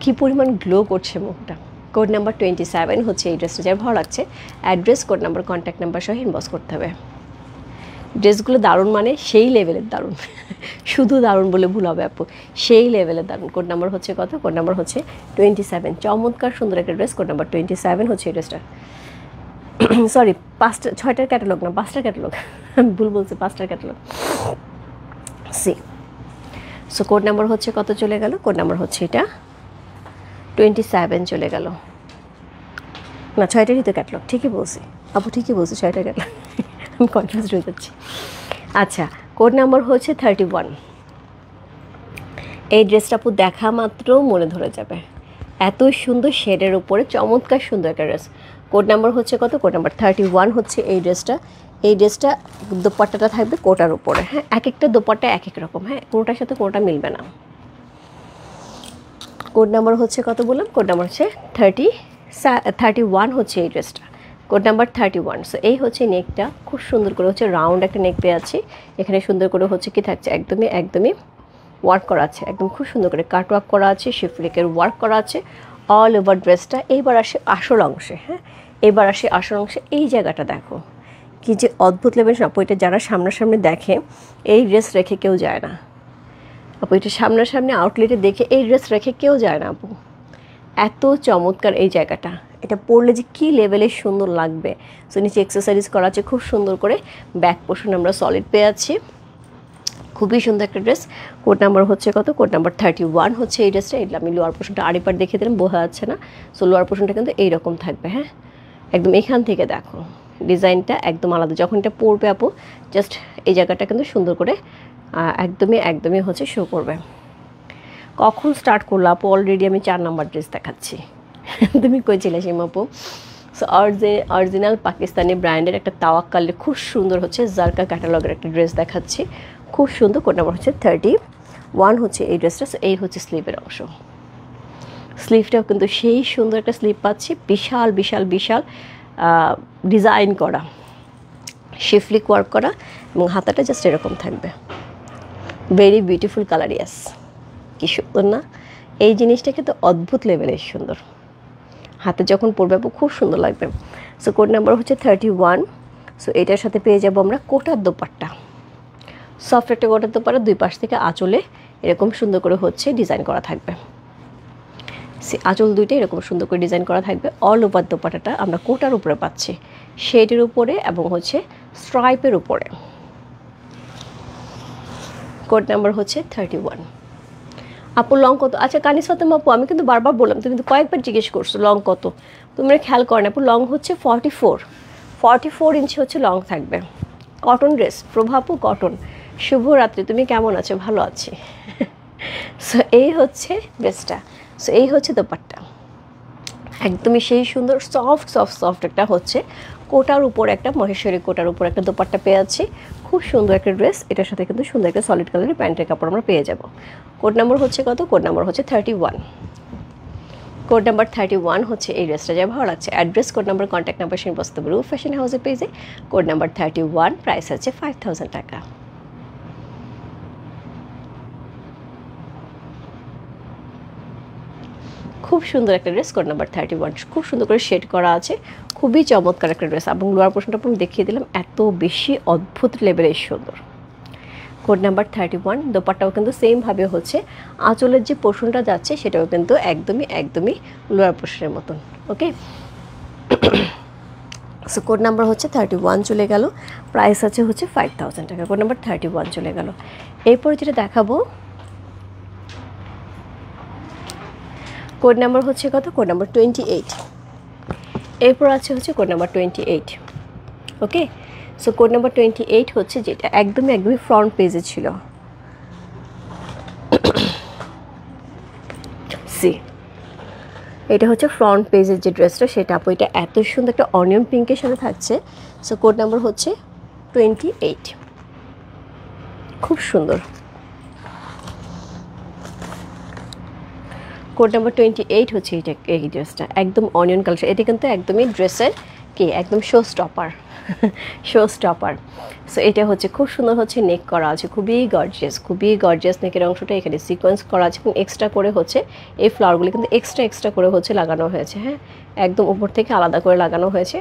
কি পরিমাণ গ্লো করছে মুখটা। কোড নাম্বার 27 হচ্ছে এই ড্রেসটা, যার ভালো লাগছে address, code number, contact number সহ ইনবক্স করতে হবে। ড্রেসগুলো দারুণ, মানে সেই লেভেলের দারুণ, শুধু দারুণ বলে ভুল হবে আপু, সেই লেভেলের দারুণ। কোড নাম্বার হচ্ছে কত? কোড নাম্বার হচ্ছে 27। চমৎকার সুন্দর একটা ড্রেস, কোড নাম্বার 27 হচ্ছে এই ড্রেসটা। সরি, 6টার ক্যাটালগ না, 5টার ক্যাটালগ, ভুল বলছি, 5টার catalogue. See, so code number হচ্ছে কত চলে গেল? কোড নাম্বার হচ্ছে এটা 27 চলে গেল না, 6টারই তো ক্যাটালগ, ঠিকই বলছি আপু, ঠিকই বলছি, 6টার ক্যাটালগ, আমি কনফিউজ হয়ে যাচ্ছি। আচ্ছা, কোড নাম্বার হচ্ছে 31। এই ড্রেসটা আপু দেখা মাত্র মনে ধরে যাবে, এত সুন্দর শেডের উপরে চমৎকার সুন্দর একটা ড্রেস। কোড নাম্বার হচ্ছে কত? কোড নাম্বার 31 হচ্ছে এই ড্রেসটা। এই ড্রেসটা দোপাট্টাটা থাকবে কোটার উপরে। হ্যাঁ, এক একটা দোপাট্টা এক এক রকম, হ্যাঁ, কোনোটার সাথে কোনোটা মিলবে না। কোড নাম্বার হচ্ছে কত বললাম? কোড নাম্বার হচ্ছে 31 হচ্ছে এই ড্রেসটা, কোড নাম্বার 31। সো এই হচ্ছে নেকটা, খুব সুন্দর করে হচ্ছে রাউন্ড একটা নেক পেয়ে আছি। এখানে সুন্দর করে হচ্ছে কি থাকছে, একদমই ওয়ার্ক করা আছে, একদম খুব সুন্দর করে কাট ওয়ার্ক করা আছে, শিফলিকের ওয়ার্ক করা আছে অল ওভার ড্রেসটা। এইবার আসে আসল অংশে। হ্যাঁ, এবার আসে আসল অংশে। এই জায়গাটা দেখো কি যে অদ্ভুত লেভেল আপু, এটা যারা সামনাসামনি দেখে এই ড্রেস রেখে কেউ যায় না আপু, এটা সামনাসামনি আউটলেটে দেখে এই ড্রেস রেখে কেউ যায় না আপু, এত চমৎকার এই জায়গাটা। এটা পরলে যে কী লেভেলের সুন্দর লাগবে। সো নিচে এক্সেসরিজ করা আছে খুব সুন্দর করে, ব্যাক পোর্শন আমরা সলিড পেয়ে আছি, খুবই সুন্দর একটা ড্রেস। কোড নাম্বার হচ্ছে কত? কোড নাম্বার 31 হচ্ছে এই ড্রেসটা। এটা আমি লোয়ার পোর্শনটা আরেকবার দেখিয়ে দিলাম, বোঝা যাচ্ছে না। সো লোয়ার পোর্শনটা কিন্তু এইরকম থাকবে। হ্যাঁ, একদম এখান থেকে দেখো ডিজাইনটা একদম আলাদা। যখন এটা পরবে আপু, জাস্ট এই জায়গাটা কিন্তু সুন্দর করে একদমই হচ্ছে শো করবে। কখন স্টার্ট করলো আপু? অলরেডি আমি 4 নাম্বার ড্রেস দেখাচ্ছি। তুমি কই ছিলে সীমা আপু? সো অরিজিনাল পাকিস্তানি ব্র্যান্ডের একটা তাওয়াক্কালের খুব সুন্দর হচ্ছে জারকা ক্যাটালগের একটা ড্রেস দেখাচ্ছি, খুব সুন্দর। কোড নাম্বার হচ্ছে 31 হচ্ছে এই ড্রেসটা। এই হচ্ছে স্লিভের অংশ, স্লিভটাও কিন্তু সেই সুন্দর একটা স্লিভ পাচ্ছি, বিশাল ডিজাইন করা, শিফলিক ওয়ার্ক করা, এবং হাতাটা জাস্ট এরকম থাকবে। Very beautiful colour. ইয়াস, কি সুন্দর না? এই জিনিসটা কিন্তু অদ্ভুত লেভেলের সুন্দর, হাতে যখন পরবে খুব সুন্দর লাগবে। সো কোড নাম্বার হচ্ছে 31। সো এটার সাথে পেয়ে যাবো আমরা কোটার দোপাট্টা, সফট একটা কোটার দোপাট্টা, দুই পাশ থেকে আঁচলে এরকম সুন্দর করে হচ্ছে ডিজাইন করা থাকবে। আঁচল দুইটা এরকম সুন্দর করে ডিজাইন করা থাকবে। অল ওভার দোপাট্টাটা আমরা কোটার উপরে পাচ্ছি, শেডের উপরে এবং হচ্ছে স্ট্রাইপের উপরে। কোড নাম্বার হচ্ছে 31। আপু লং কত? আচ্ছা কানিস ফাতেমা আপু, আমি কিন্তু বারবার বললাম, তুমি কিন্তু কয়েকবার জিজ্ঞেস করছো লং কত, তোমরা খেয়াল করো না আপু। লং হচ্ছে 44 ইঞ্চি হচ্ছে লং থাকবে। কটন ড্রেস, প্রভাপু কটন। শুভরাত্রি, তুমি কেমন আছো? ভালো আছি। সো এই হচ্ছে ড্রেসটা, সো এই হচ্ছে দোপাট্টা, একদমই সেই সুন্দর সফট সফট সফট একটা হচ্ছে কোটার উপর একটা মহেশ্বরী কোটার উপর একটা দোপাট্টা পেয়ে যাচ্ছি। খুব সুন্দর একটা ড্রেস, এটার সাথে কিন্তু সুন্দর একটা সলিড কালারের প্যান্টের কাপড় আমরা পেয়ে যাব। কোড নাম্বার হচ্ছে কত? কোড নাম্বার হচ্ছে 31। কোড নাম্বার 31 হচ্ছে এই ড্রেসটা, যা ভালো লাগছে। Address, code number, contact number Sen বসতে রূপ ফ্যাশন হাউসের পেজে। কোড নাম্বার 31, প্রাইস হচ্ছে 5000 টাকা। খুব সুন্দর একটা ড্রেস, কোড নাম্বার 31, খুব সুন্দর করে শেড করা আছে, খুবই চমৎকার একটা ড্রেস। এবং লোয়ার পোর্শনটা আমি দেখিয়ে দিলাম, এত বেশি অদ্ভুত লেভেলের সুন্দর। কোড নাম্বার 31, দোপাট্টাও কিন্তু সেমভাবে হচ্ছে, আঁচলের যে পোর্শনটা যাচ্ছে সেটাও কিন্তু একদমই লোয়ার পোর্শনের মতন। ওকে, সো কোড নাম্বার হচ্ছে 31 চলে গেল, প্রাইস আছে হচ্ছে 5000 টাকা। কোড নাম্বার 31 চলে গেল। এরপর যেটা দেখাবো, কোড নাম্বার হচ্ছে কত? Code number 28। এরপর আছে হচ্ছে কোড নাম্বার 28। ওকে, সো কোড নাম্বার 28 হচ্ছে যেটা একদমই ফ্রন্ট পেজে ছিল। সি, এটা হচ্ছে ফ্রন্ট পেজের যে ড্রেসটা সেটা আপু, এটা এত সুন্দর একটা অনিয়ন পিঙ্কের সাথে থাকছে। সো কোড নাম্বার হচ্ছে 28, খুব সুন্দর। কোড নাম্বার 28 হচ্ছে এটা, এই ড্রেসটা একদম অনিয়ন কালার। এটা কিন্তু একদমই ড্রেসের কি একদম show stopper, show stopper. So এটা হচ্ছে খুব সুন্দর হচ্ছে নেক করা আছে, খুবই গর্জিয়াস নেকের অংশটা এখানে সিকোয়েন্স করা আছে এবং এক্সট্রা করে হচ্ছে এই ফ্লাওয়ারগুলি কিন্তু এক্সট্রা করে হচ্ছে লাগানো হয়েছে। হ্যাঁ, একদম উপর থেকে আলাদা করে লাগানো হয়েছে,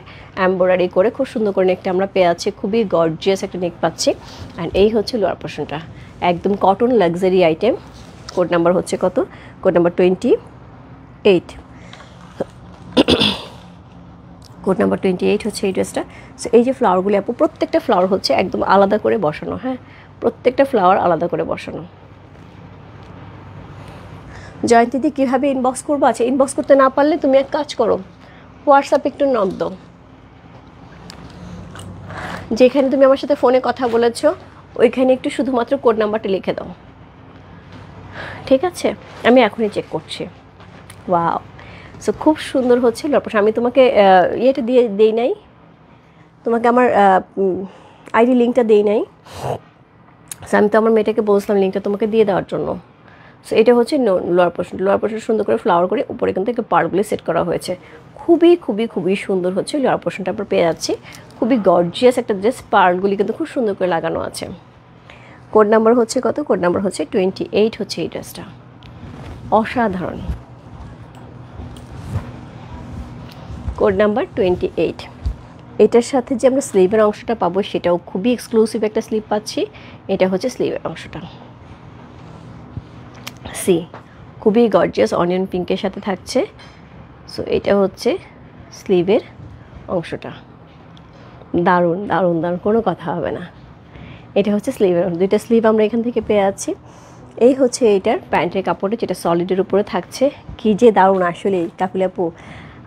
এমব্রয়ডারি করে খুব সুন্দর করে নেকটা আমরা পেয়ে যাচ্ছি, খুবই গর্জিয়াস একটা নেক পাচ্ছি। অ্যান্ড এই হচ্ছে লোয়ার পোর্শনটা, একদম cotton luxury item. Code number হচ্ছে কত? Code number 28। কোড নাম্বার 28 হচ্ছে এই ড্রেসটা। সো এই যে ফ্লাওয়ারগুলি আপু, প্রত্যেকটা ফ্লাওয়ার হচ্ছে একদম আলাদা করে বসানো। হ্যাঁ, প্রত্যেকটা ফ্লাওয়ার আলাদা করে বসানো। জয়ন্তীদি কীভাবে ইনবক্স করবো? আচ্ছা, ইনবক্স করতে না পারলে তুমি এক কাজ করো, হোয়াটসঅ্যাপে একটু নক দাও। যেখানে তুমি আমার সাথে ফোনে কথা বলেছ ওইখানে একটু শুধুমাত্র কোড নাম্বারটা লিখে দাও, ঠিক আছে? আমি এখনই চেক করছি। ওয়াও, সো খুব সুন্দর হচ্ছে। আমি তোমাকে ইয়েটা দেই নাই, তোমাকে আমার আইডি লিঙ্কটা দেই নাই। সো আমি তো আমার মেয়েটাকে বলছিলাম লিঙ্কটা তোমাকে দিয়ে দেওয়ার জন্য। সো এটা হচ্ছে লোয়ার পোর্শন সুন্দর করে ফ্লাওয়ার করে উপরে কিন্তু একটু পার্টগুলি সেট করা হয়েছে। খুবই সুন্দর হচ্ছে লোয়ার পোর্শনটা আমরা পেয়ে যাচ্ছি, খুবই গর্জিয়াস একটা ড্রেস। পার্টগুলি কিন্তু খুব সুন্দর করে লাগানো আছে। কোড নাম্বার হচ্ছে কত? কোড নাম্বার হচ্ছে 28 হচ্ছে এই ড্রেসটা, অসাধারণ। Code number 28। এটার সাথে যে আমরা স্লিভের অংশটা পাবো সেটাও খুবই এক্সক্লুসিভ একটা স্লিভ পাচ্ছি। এটা হচ্ছে স্লিভের অংশটা, সি খুবই গর্জিয়াস অনিয়ন পিঙ্কের সাথে থাকছে। সো এটা হচ্ছে স্লিভের অংশটা, দারুণ, কোনো কথা হবে না। এটা হচ্ছে স্লিভের, দুইটা স্লিভ আমরা এখান থেকে পেয়ে যাচ্ছি। এই হচ্ছে এইটার প্যান্টের কাপড়টা, যেটা সলিডের উপরে থাকছে। কি যে দারুণ আসলে কাকুলি আপু।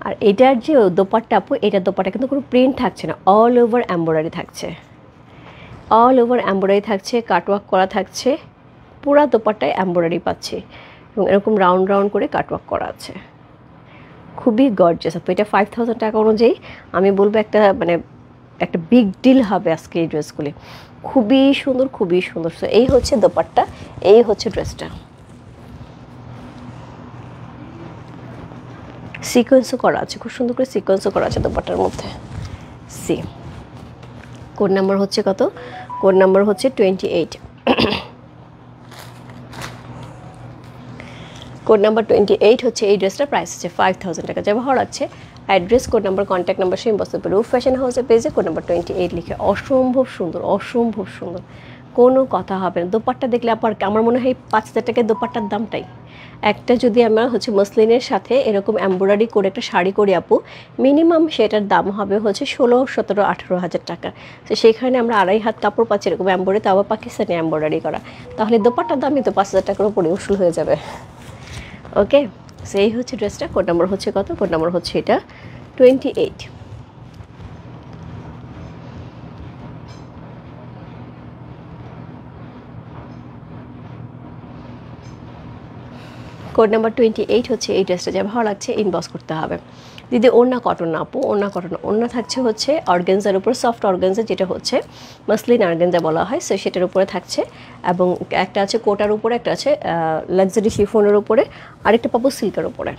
আর এটার যে দোপাট্টা আপু, এটার দোপাট্টা কিন্তু কোনো প্রিন্ট থাকছে না, অল ওভার এমব্রয়ডারি থাকছে, কাটওয়ার্ক করা থাকছে, পুরা দোপাট্টায় এমব্রয়ডারি পাচ্ছি এবং এরকম রাউন্ড করে কাটওয়ার্ক করা আছে। খুবই গর্জিয়াস আপু। এটা 5000 টাকা অনুযায়ী আমি বলবো একটা বিগ ডিল হবে আজকে এই ড্রেসগুলি। খুবই সুন্দর। সো এই হচ্ছে দোপাট্টা, এই হচ্ছে ড্রেসটা। সিকোয়েন্সও করা আছে, খুব সুন্দর করে সিকোয়েন্সও করা আছে দোপাট্টার মধ্যে। সি, কোড নাম্বার হচ্ছে কত? কোড নাম্বার হচ্ছে 28। কোড নাম্বার 28 হচ্ছে এই ড্রেসটার প্রাইস হচ্ছে 5000 টাকা। যা ভালো লাগছে, address, code number, contact number same বসতে রূপ ফ্যাশন হাউসের পেজে। কোড নাম্বার 28 লিখে, অসম্ভব সুন্দর, কোনো কথা হবে না। দোপাট্টা দেখলে আমার মনে হয় 5000 টাকায় দোপাট্টার দামটাই। একটা যদি আমরা হচ্ছে মসলিনের সাথে এরকম এমব্রয়ডারি করে একটা শাড়ি করি আপু, মিনিমাম সেটার দাম হবে হচ্ছে 16, 17, 18,000 টাকা। তো সেখানে আমরা 2.5 হাত কাপড় পাচ্ছি এরকম এমব্রয়ডারি, তাও পাকিস্তানি এমব্রয়ডারি করা, তাহলে দোপাট্টার দামই তো 5000 টাকার উপরে উসুল হয়ে যাবে। ওকে, সেই হচ্ছে ড্রেসটা। কোড নাম্বার হচ্ছে কত? কোড নাম্বার হচ্ছে এটা 28। কোড নাম্বার 28 হচ্ছে এই ড্রেসটা, যা ভালো লাগছে ইনবক্স করতে হবে। দিদি ওড়না কটন না আপু, ওড়না কটন, ওড়না থাকছে হচ্ছে অর্গানজার উপর, সফট অর্গানজা যেটা হচ্ছে মাসলিন অর্গানজা বলা হয়, সো সেটার উপরে থাকছে। এবং একটা আছে কোটার উপরে, একটা আছে লাক্সারি শিফনের উপরে, আরেকটা পাবো সিল্কের উপরে।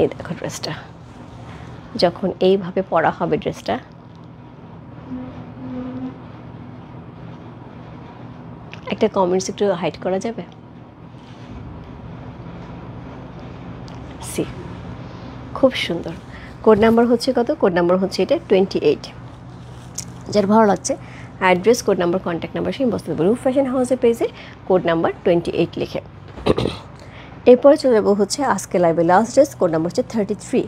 এই দেখো ড্রেসটা, যখন এইভাবে পরা হবে ড্রেসটা, একটা কমেন্টস একটু হাইড করা যাবে? সি খুব সুন্দর। কোড নাম্বার হচ্ছে কত? কোড নাম্বার হচ্ছে এটা 28। যার ভালো লাগছে address, code number, contact number সেই বসতে দেবো রূপ ফ্যাশন হাউসের পেজে কোড নাম্বার 28 লিখে। এরপরে চলে যাবো হচ্ছে আজকে লাইভে লাস্ট ড্রেস, কোড নাম্বার হচ্ছে 33।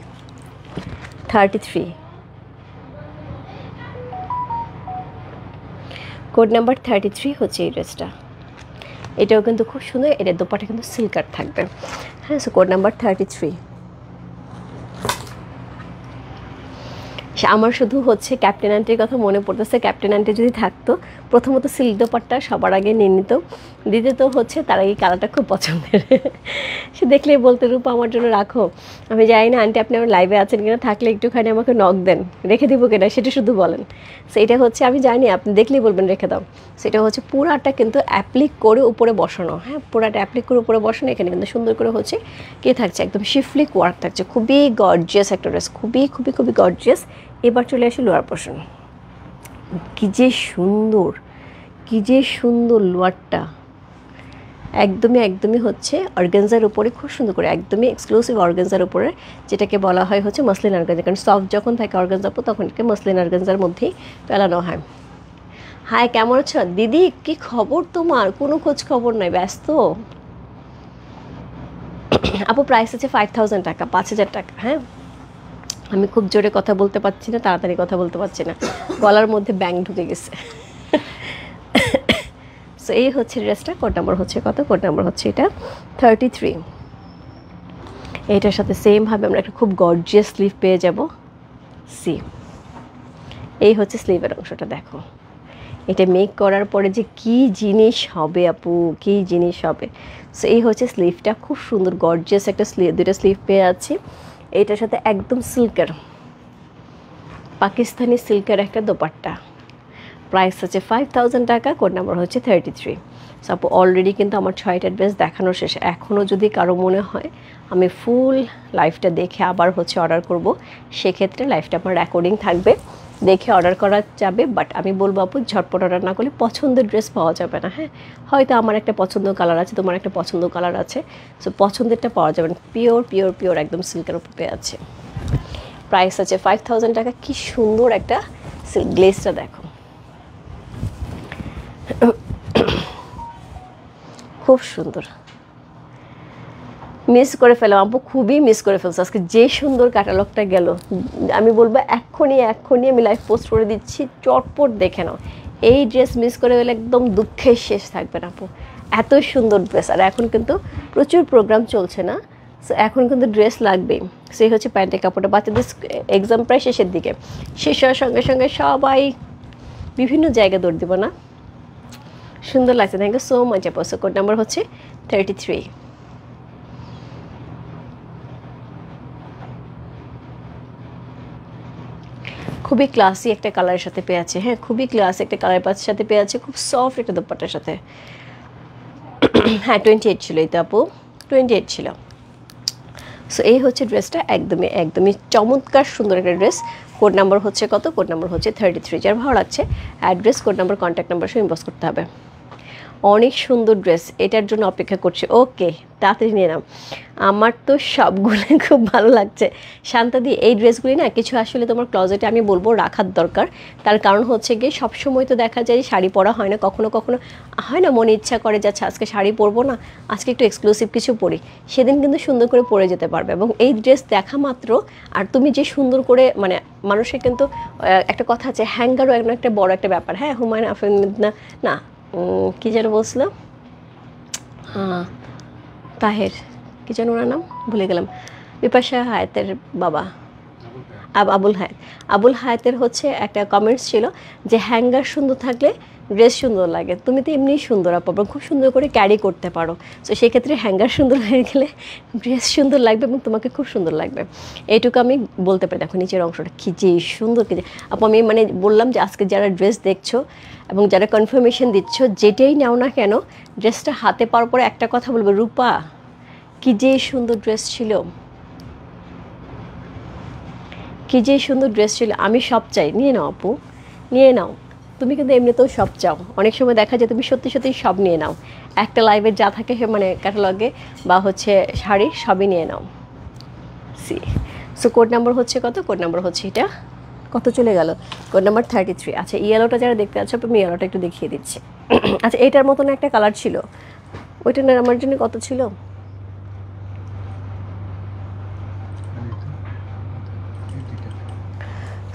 কোড নাম্বার 33 হচ্ছে এই ড্রেসটা, এটাও কিন্তু খুব সুন্দর। এটার দোপাটা কিন্তু সিল্কার থাকবে। হ্যাঁ, সো কোড নাম্বার 33। আমার শুধু হচ্ছে ক্যাপ্টেন আন্টির কথা মনে পড়তেছে। ক্যাপ্টেন আন্টি যদি থাকতো, প্রথমত সিল্ক দোপাট্টা সবার আগে নিয়ে নিত, দ্বিতীয়ত হচ্ছে তার এই কালারটা খুব পছন্দের। সে দেখলেই বলতে রূপা আমার জন্য রাখো। আমি জানি না আন্টি আপনি আমার লাইভে আছেন কিনা, থাকলে একটুখানি আমাকে নক দেন, রেখে দিব কিনা সেটা শুধু বলেন। সেইটা হচ্ছে আমি জানি আপনি দেখলেই বলবেন রেখে দাও। সেটা হচ্ছে পুরাটা কিন্তু অ্যাপ্লিক করে উপরে বসানো। হ্যাঁ, পুরাটা অ্যাপ্লিক করে উপরে বসানো। এখানে কিন্তু সুন্দর করে হচ্ছে কে থাকছে, একদম শিফলিক ওয়ার্ক থাকছে, খুবই গর্জিয়াস একটা ড্রেস, খুবই খুবই খুবই গর্জিয়াস। এবার চলে আসি লোয়ার পোর্শন। কি যে সুন্দর, কি যে সুন্দর লোয়ারটা, একদমই হচ্ছে অর্গানজার উপরে, খুব সুন্দর করে একদমই এক্সক্লুসিভ অর্গানজার উপরে, যেটাকে বলা হয় হচ্ছে মসলিন অর্গানজা। কারণ সফট যখন থাকে অর্গানজা তখন এটাকে মসলিন অর্গানজার মধ্যেই ফেলানো হয়। হাই, কেমন আছো দিদি? কি খবর তোমার? কোনো খোঁজ খবর নাই, ব্যস্ত? আপু প্রাইস আছে 5000 টাকা, 5000 টাকা। হ্যাঁ, আমি খুব জোরে কথা বলতে পারছি না, তাড়াতাড়ি কথা বলতে পারছি না, গলার মধ্যে ব্যাং ঢুকে গেছে। সো এই হচ্ছে ড্রেসটা। কোড নাম্বার হচ্ছে কত? কোড নাম্বার হচ্ছে এটা 33। এইটার সাথে সেমভাবে আমরা একটা খুব গর্জিয়াস স্লিভ পেয়ে যাব। সি এই হচ্ছে স্লিভের অংশটা, দেখো এটা মেক করার পরে যে কি জিনিস হবে আপু, কি জিনিস হবে। সো এই হচ্ছে স্লিভটা, খুব সুন্দর গর্জিয়াস একটা স্লিভ, দুটো স্লিভ পেয়ে আছি। এইটার সাথে একদম সিল্কের, পাকিস্তানি সিল্কের একটা দোপাট্টা। প্রাইস হচ্ছে 5000 টাকা। কোড নাম্বার হচ্ছে 33। সো আপু অলরেডি কিন্তু আমার 6টা ড্রেস দেখানো শেষ। এখনও যদি কারো মনে হয় আমি ফুল লাইভটা দেখে আবার হচ্ছে অর্ডার করব, সেক্ষেত্রে লাইভটা আমার রেকর্ডিং থাকবে, দেখে অর্ডার করা যাবে। বাট আমি বলবো আপু ঝটপট অর্ডার না করলে পছন্দের ড্রেস পাওয়া যাবে না। হ্যাঁ, হয়তো আমার একটা পছন্দ কালার আছে, তোমার একটা পছন্দ কালার আছে, সো পছন্দেরটা পাওয়া যাবে না। পিওর একদম সিল্কের উপর পেয়ে আছে। প্রাইস আছে 5000 টাকা। কি সুন্দর একটা সিল্ক, গ্লেসটা দেখো, খুব সুন্দর। মিস করে ফেলাম আপু, খুবই মিস করে ফেলছো আজকে, যে সুন্দর ক্যাটালগটা গেল। আমি বলবো এক্ষুনি আমি লাইভ পোস্ট করে দিচ্ছি, চটপট দেখে নাও। এই ড্রেস মিস করে গেলে একদম দুঃখের শেষ থাকবে না আপু, এত সুন্দর ড্রেস। আর এখন কিন্তু প্রচুর প্রোগ্রাম চলছে না, সো এখন কিন্তু ড্রেস লাগবেই। সেই হচ্ছে প্যান্টের কাপড়টা, বাচ্চাদের এক্সাম প্রায় শেষের দিকে, শেষ হওয়ার সঙ্গে সঙ্গে সবাই বিভিন্ন জায়গায় দৌড় দিব না। সুন্দর লাগছে, থ্যাংক ইউ সো মাচ আপু। সো কোড নাম্বার হচ্ছে 33। খুবই ক্লাসি একটা কালারের সাথে পেয়ে আছে। হ্যাঁ, খুবই ক্লাসি একটা কালারের সাথে পেয়ে আছে, খুব সফট একটা দোপাট্টার সাথে। হ্যাঁ 28 ছিল, এই তো আপু 28 ছিল। সো এই হচ্ছে ড্রেসটা, একদমই চমৎকার সুন্দর একটা ড্রেস। কোড নাম্বার হচ্ছে কত? কোড নাম্বার হচ্ছে 33। যার ভালো লাগছে address, code number, contact number সব ইনবক্স করতে হবে। অনেক সুন্দর ড্রেস, এটার জন্য অপেক্ষা করছি। ওকে, তাড়াতাড়ি নিয়ে নাও। আমার তো সবগুলো খুব ভালো লাগছে শান্তাদি। এই ড্রেসগুলি না কিছু আসলে তোমার ক্লজেটে আমি বলবো রাখার দরকার। তার কারণ হচ্ছে গিয়ে সবসময় তো দেখা যায় শাড়ি পরা হয় না, কখনো কখনো হয় না মনে ইচ্ছা করে যাচ্ছে আজকে শাড়ি পরবো না, আজকে একটু এক্সক্লুসিভ কিছু পরি, সেদিন কিন্তু সুন্দর করে পরে যেতে পারবে। এবং এই ড্রেস দেখা মাত্র, আর তুমি যে সুন্দর করে মানে মানুষের কিন্তু একটা কথা আছে, হ্যাঙ্গারও একটা বড় একটা ব্যাপার। হ্যাঁ, হুমায়ুন আহমেদ না কি যেন বলছিলাম, হ্যাঁ তাহের, কি যেন ওনার নাম ভুলে গেলাম, বিপাশা হায়াতের বাবা, আবুল হায়াতের হচ্ছে একটা কমেন্টস ছিল যে হ্যাঙ্গার সুন্দর থাকলে ড্রেস সুন্দর লাগে। তুমি তো এমনিই সুন্দর আপু, খুব সুন্দর করে ক্যারি করতে পারো, তো সেক্ষেত্রে হ্যাঙ্গার সুন্দর হয়ে গেলে ড্রেস সুন্দর লাগবে এবং তোমাকে খুব সুন্দর লাগবে। এইটুকু আমি বলতে পারি। দেখো নিচের অংশটা কী যে সুন্দর, কি যে আপু আমি মানে বললাম যে আজকে যারা ড্রেস দেখছো এবং যারা কনফার্মেশন দিচ্ছ, যেটাই নাও না কেন ড্রেসটা হাতে পাওয়ার পরে একটা কথা বলবো, রূপা কী যে সুন্দর ড্রেস ছিল, কী যে সুন্দর ড্রেস ছিল। আমি সব চাই, নিয়ে নাও আপু, নিয়ে নাও। তুমি কিন্তু এমনিতেও সব চাও, অনেক সময় দেখা যায় তুমি সত্যি সত্যি সব নিয়ে নাও, একটা লাইভের যা থাকে মানে ক্যাটালগে বা হচ্ছে শাড়ি সবই নিয়ে নাও। সো কোড নাম্বার হচ্ছে কত? কোড নাম্বার হচ্ছে এটা, কত চলে গেল, কোড নাম্বার 33। আচ্ছা ইয়েলোটা যারা দেখতে পাচ্ছ আমি ইয়েলোটা একটু দেখিয়ে দিচ্ছি। আচ্ছা এইটার মতন একটা কালার ছিল, ওইটা না আমার জন্য কত ছিল,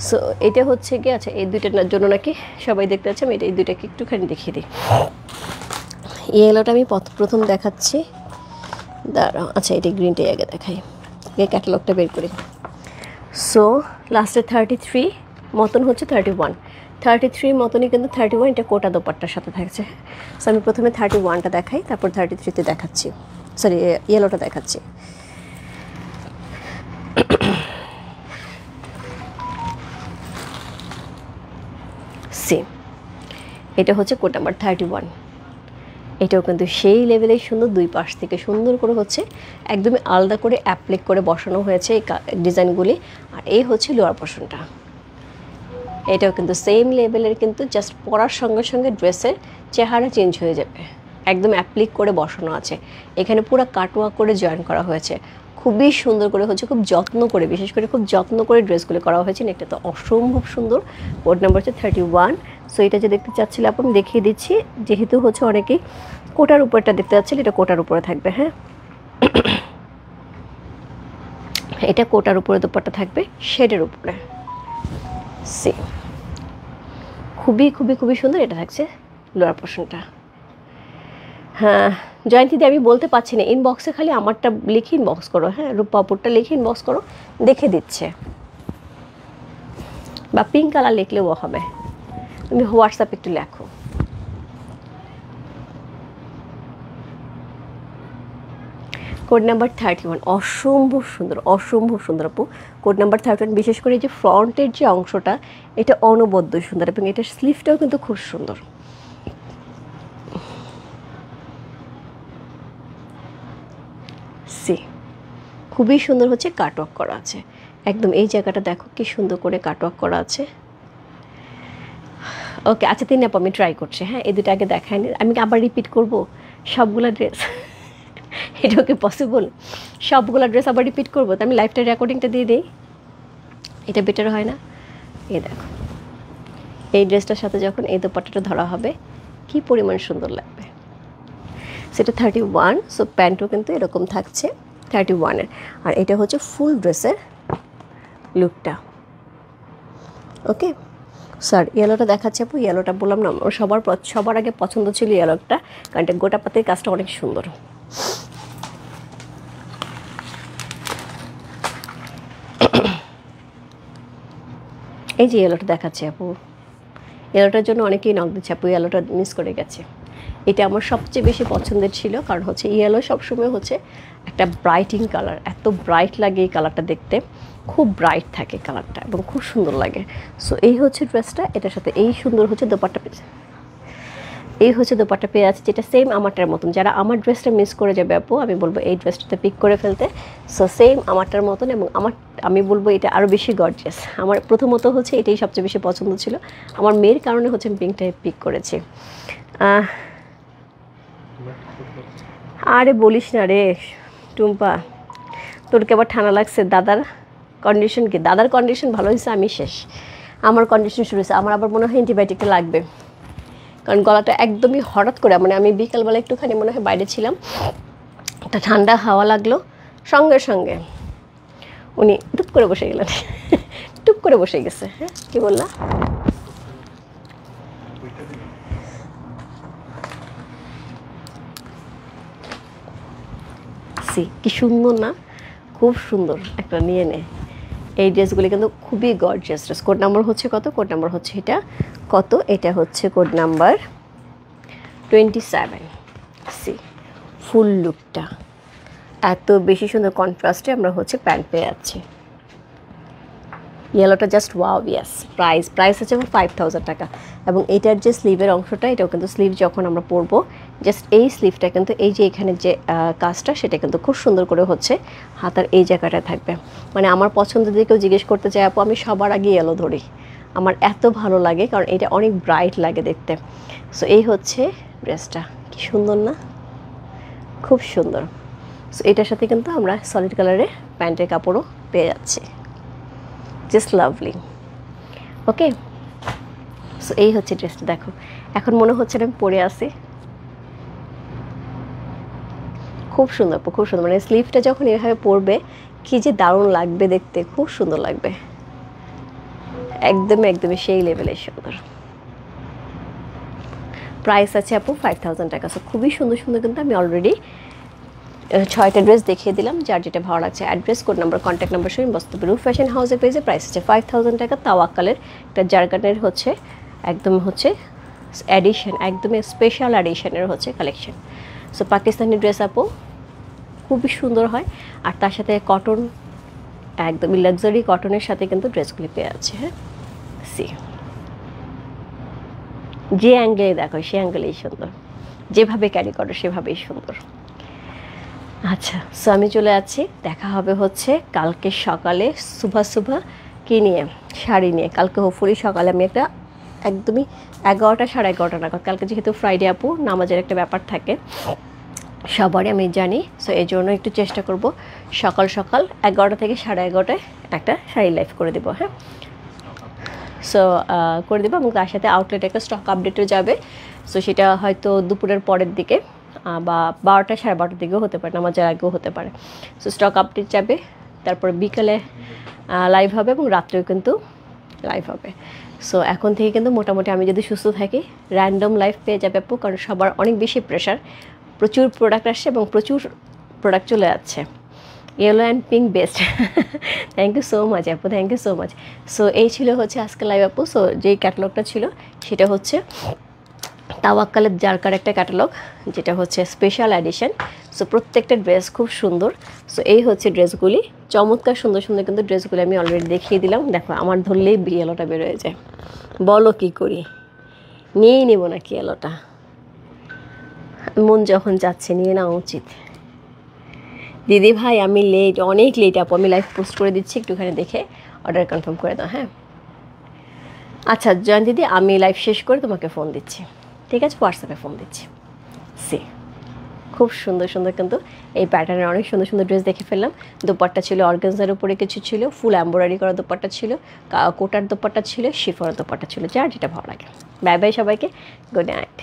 সো এটা হচ্ছে কি, আচ্ছা এই দুইটার জন্য নাকি সবাই দেখতে পাচ্ছে, আমি এই দুইটাকে একটুখানি দেখিয়ে দিই। ইয়েলোটা আমি প্রথম দেখাচ্ছি, দাঁড়াও। আচ্ছা এটা গ্রিনটাই আগে দেখাই, এই ক্যাটালগটা বের করি। সো লাস্টে 33 মতন হচ্ছে 31 মতনই, কিন্তু 31 এটা কোটা দোপাট্টার সাথে থাকছে। সো আমি প্রথমে 31টা দেখাই, তারপর 33তে দেখাচ্ছি, সরি ইয়েলোটা দেখাচ্ছি। সেম, এটা হচ্ছে কোড নাম্বার 31। এটাও কিন্তু সেই লেভেলেই সুন্দর, দুই পাশ থেকে সুন্দর করে হচ্ছে একদমই আলাদা করে অ্যাপ্লিক করে বসানো হয়েছে এই ডিজাইনগুলি। আর এই হচ্ছে লোয়ার পোর্শনটা, এটাও কিন্তু সেম লেভেলের, কিন্তু জাস্ট পরার সঙ্গে সঙ্গে ড্রেসের চেহারা চেঞ্জ হয়ে যাবে, একদম অ্যাপ্লিক করে বসানো আছে। এখানে পুরো কাটওয়ার্ক করে জয়েন করা হয়েছে, খুবই সুন্দর করে হচ্ছে, খুব যত্ন করে, বিশেষ করে খুব যত্ন করে ড্রেসগুলো করা হয়েছে। এটা তো অসম্ভব সুন্দর। কোড নাম্বার হচ্ছে 31। সো এটা যে দেখতে চাচ্ছিলাম আমি দেখিয়ে দিচ্ছি, যেহেতু হচ্ছে অনেকেই কোটার উপরটা দেখতে চাচ্ছিল, এটা কোটার উপরে থাকবে। হ্যাঁ এটা কোটার উপরে দোপাট্টা থাকবে শেডের উপরে। সি খুবই খুবই খুবই সুন্দর, এটা থাকছে লোয়ার পোর্শনটা। হ্যাঁ জয়ন্তীদি আমি বলতে পারছি না, ইনবক্সে খালি আমারটা লিখে ইনবক্স করো, হ্যাঁ রূপাপুরটা লিখে ইনবক্স করো, দেখে দিচ্ছে, বা পিঙ্ক কালার লিখলেও হবে, তুমি হোয়াটসঅ্যাপ একটু লেখো। কোড নাম্বার 31 অসম্ভব সুন্দর, অসম্ভব সুন্দর আপু। কোড নাম্বার 31 বিশেষ করে যে ফ্রন্টের যে অংশটা এটা অনবদ্য সুন্দর, এবং এটার স্লিভটাও কিন্তু খুব সুন্দর। সি খুবই সুন্দর হচ্ছে কাটওয়ার্ক করা আছে, একদম এই জায়গাটা দেখো কি সুন্দর করে কাটওয়ার্ক করা আছে। ওকে আচ্ছা 3 আপু আমি ট্রাই করছি। হ্যাঁ এই দুটো আগে দেখায়নি, আমি আবার রিপিট করব সবগুলো ড্রেস? এটা কি পসিবল? সবগুলো ড্রেস আবার রিপিট করবো? তো আমি লাইভটা রেকর্ডিংটা দিয়ে দিই, এটা বেটার হয় না? এই দেখো এই ড্রেসটার সাথে যখন এই দোপাট্টাটা ধরা হবে কি পরিমাণ সুন্দর লাগবে। সেটা 31। সো প্যান্টও কিন্তু এরকম থাকছে 31-এর, আর এটা হচ্ছে ফুল ড্রেসের লুকটা। ওকে স্যার ইয়েলোটা দেখাচ্ছে আপু, ইয়েলোটা বললাম না ওর সবার আগে পছন্দ ছিল ইয়েলোটা, কারণ এটা গোটা পাতির কাজটা অনেক সুন্দর। এই যে ইয়েলোটা দেখাচ্ছে আপু, ইয়েলোটার জন্য অনেকেই নক দিচ্ছে আপু, ইয়েলোটা মিস করে গেছে। এটা আমার সবচেয়ে বেশি পছন্দের ছিল, কারণ হচ্ছে ইয়েলো সবসময় হচ্ছে একটা ব্রাইটিং কালার, এত ব্রাইট লাগে এই কালারটা দেখতে, খুব ব্রাইট থাকে কালারটা এবং খুব সুন্দর লাগে। সো এই হচ্ছে ড্রেসটা, এটার সাথে এই সুন্দর হচ্ছে দোপাট্টা পেয়েছে, এই হচ্ছে দোপাট্টা পেয়ে আছে, যেটা সেম আমারটার মতন। যারা আমার ড্রেসটা মিস করে যাবে আপু আমি বলবো এই ড্রেসটাতে পিক করে ফেলতে। সো সেম আমারটার মতন, এবং আমি বলবো এটা আরও বেশি গর্জিয়াস। আমার প্রথমত হচ্ছে এটাই সবচেয়ে বেশি পছন্দ ছিল, আমার মেয়ের কারণে হচ্ছে আমি পিঙ্কটাই পিক করেছি। আরে বলিস না রে টুম্পা, তোর কি আবার ঠান্ডা লাগছে? দাদার কন্ডিশন কি? দাদার কন্ডিশন ভালো হয়েছে, আমি শেষ, আমার কন্ডিশন শুরু হয়েছে। আমার আবার মনে হয় অ্যান্টিবায়োটিকটা লাগবে, কারণ গলাটা একদমই হঠাৎ করে, মানে আমি বিকালবেলা একটুখানি মনে হয় বাইরে ছিলাম, একটা ঠান্ডা হাওয়া লাগলো, সঙ্গে সঙ্গে উনি টুপ করে বসে গেলেন, টুপ করে বসে গেছে। হ্যাঁ কী বললা? কি সুন্দর না, খুব সুন্দর একটা, নিয়ে নে এই ড্রেসগুলি কিন্তু খুবই গর্জিয়াস ড্রেস। কোড নাম্বার হচ্ছে কত? কোড নাম্বার হচ্ছে এটা কত? এটা হচ্ছে কোড নাম্বার 27। সি ফুল লুকটা এত বেশি সুন্দর কন্ট্রাস্টে আমরা হচ্ছে প্যান্ট পেয়ে যাচ্ছি। ইয়েলোটা জাস্ট ওয়াও। ইয়াস, প্রাইস হচ্ছে 5000 টাকা। এবং এটার যে স্লিভের অংশটা, এটাও কিন্তু স্লিভ যখন আমরা পরবো, জাস্ট এই স্লিভটা কিন্তু এই যে এখানে যে কাজটা, সেটা কিন্তু খুব সুন্দর করে হচ্ছে হাতার এই জায়গাটা থাকবে। মানে আমার পছন্দ দিয়ে কেউ জিজ্ঞেস করতে চাই আপু, আমি সবার আগে ইয়েলো ধরি, আমার এত ভালো লাগে, কারণ এটা অনেক ব্রাইট লাগে দেখতে। সো এই হচ্ছে ড্রেসটা, কি সুন্দর না? খুব সুন্দর। সো এটার সাথে কিন্তু আমরা সলিড কালারের প্যান্টের কাপড়ও পেয়ে যাচ্ছি, জাস্ট লাভলি। ওকে, সো এই হচ্ছে ড্রেসটা। দেখো এখন মনে হচ্ছে আমি পরে আসি, খুব সুন্দর, খুব সুন্দর। মানে স্লিভটা যখন এভাবে পরবে কি যে দারুণ লাগবে দেখতে, খুব সুন্দর লাগবে, একদমই সেই লেভেলের সুন্দর। প্রাইস আছে আপু 5000 টাকা। সো খুবই সুন্দর সুন্দর কিন্তু আমি অলরেডি 6টা ড্রেস দেখিয়ে দিলাম। যার যেটা ভালো লাগছে address, code number, contact number সহ বস্তুবে রূপ ফ্যাশন হাউসের পেজে। প্রাইস হচ্ছে 5000 টাকা। তাওয়াক্কালের একটা জারকানের হচ্ছে একদম হচ্ছে অ্যাডিশন, একদমই স্পেশাল অ্যাডিশনের হচ্ছে কালেকশন। সো পাকিস্তানি ড্রেস আপু খুবই সুন্দর হয়, আর তার সাথে কটন, একদমই লাক্সারি কটনের সাথে কিন্তু ড্রেসগুলি পেয়ে আছে। হ্যাঁ, সি যে অ্যাঙ্গেলে দেখো সে অ্যাঙ্গেলেই সুন্দর, যেভাবে ক্যারি করো সেভাবেই সুন্দর। আচ্ছা, সো আমি চলে যাচ্ছি, দেখা হবে হচ্ছে কালকে সকালে সুভা কি নিয়ে, শাড়ি নিয়ে। কালকে হোপফুলি সকালে আমি একটা একদমই 11টা 11:30 নাগাদ, কালকে যেহেতু ফ্রাইডে আপু, নামাজের একটা ব্যাপার থাকে সবারই আমি জানি। সো এই জন্য একটু চেষ্টা করব সকাল 11টা থেকে 11:30টায় একটা শাড়ি লাইভ করে দেবো। হ্যাঁ, সো করে দেবো, এবং তার সাথে আউটলেট একটা স্টক আপডেটও যাবে। সো সেটা হয়তো দুপুরের পরের দিকে বা 12টা 12:30টার দিকেও হতে পারে, নামাজের আগেও হতে পারে। সো স্টক আপডেট যাবে, তারপর বিকালে লাইভ হবে, এবং রাত্রেও কিন্তু লাইভ হবে। সো এখন থেকে কিন্তু মোটামুটি আমি যদি সুস্থ থাকি র্যান্ডম লাইভ পেয়ে যাবে আপু, কারণ সবার অনেক বেশি প্রেশার, প্রচুর প্রোডাক্ট আসছে এবং প্রচুর প্রোডাক্ট চলে যাচ্ছে। Yellow and pink best. Thank you so much আপু, thank you so much. So এই ছিল হচ্ছে আজকে লাইভ আপু। সো যেই ক্যাটালগটা ছিল সেটা হচ্ছে তাওয়াক্কালের জারকার একটা ক্যাটালগ, যেটা হচ্ছে স্পেশাল এডিশন। সো প্রত্যেকটা ড্রেস খুব সুন্দর। সো এই হচ্ছে ড্রেসগুলি, চমৎকার সুন্দর সুন্দর কিন্তু ড্রেসগুলি আমি অলরেডি দেখিয়ে দিলাম। দেখো আমার ধরলেই ইয়েলোটা বেরোয় যায়, বলো কি করি, নিয়েই নেব নাকি ইয়েলোটা? মন যখন যাচ্ছে নিয়ে নেওয়া উচিত। দিদি ভাই আমি লেট, অনেক লেট আপু, আমি লাইভ পোস্ট করে দিচ্ছি, একটুখানি দেখে অর্ডার কনফার্ম করে দাও। হ্যাঁ, আচ্ছা জয়ন দিদি, আমি লাইভ শেষ করে তোমাকে ফোন দিচ্ছি, ঠিক আছে? হোয়াটসঅ্যাপে ফোন দিচ্ছি। সি খুব সুন্দর সুন্দর কিন্তু এই প্যাটার্নের অনেক সুন্দর সুন্দর ড্রেস দেখে ফেললাম। দোপাট্টা ছিল অর্গানজার উপরে, কিছু ছিল ফুল এমব্রয়ডারি করা দোপাট্টা ছিল, কোটার দোপাট্টা ছিল, শিফনের দোপাট্টা ছিল, যার যেটা ভালো লাগে। বাই বাই সবাইকে, গুড নাইট।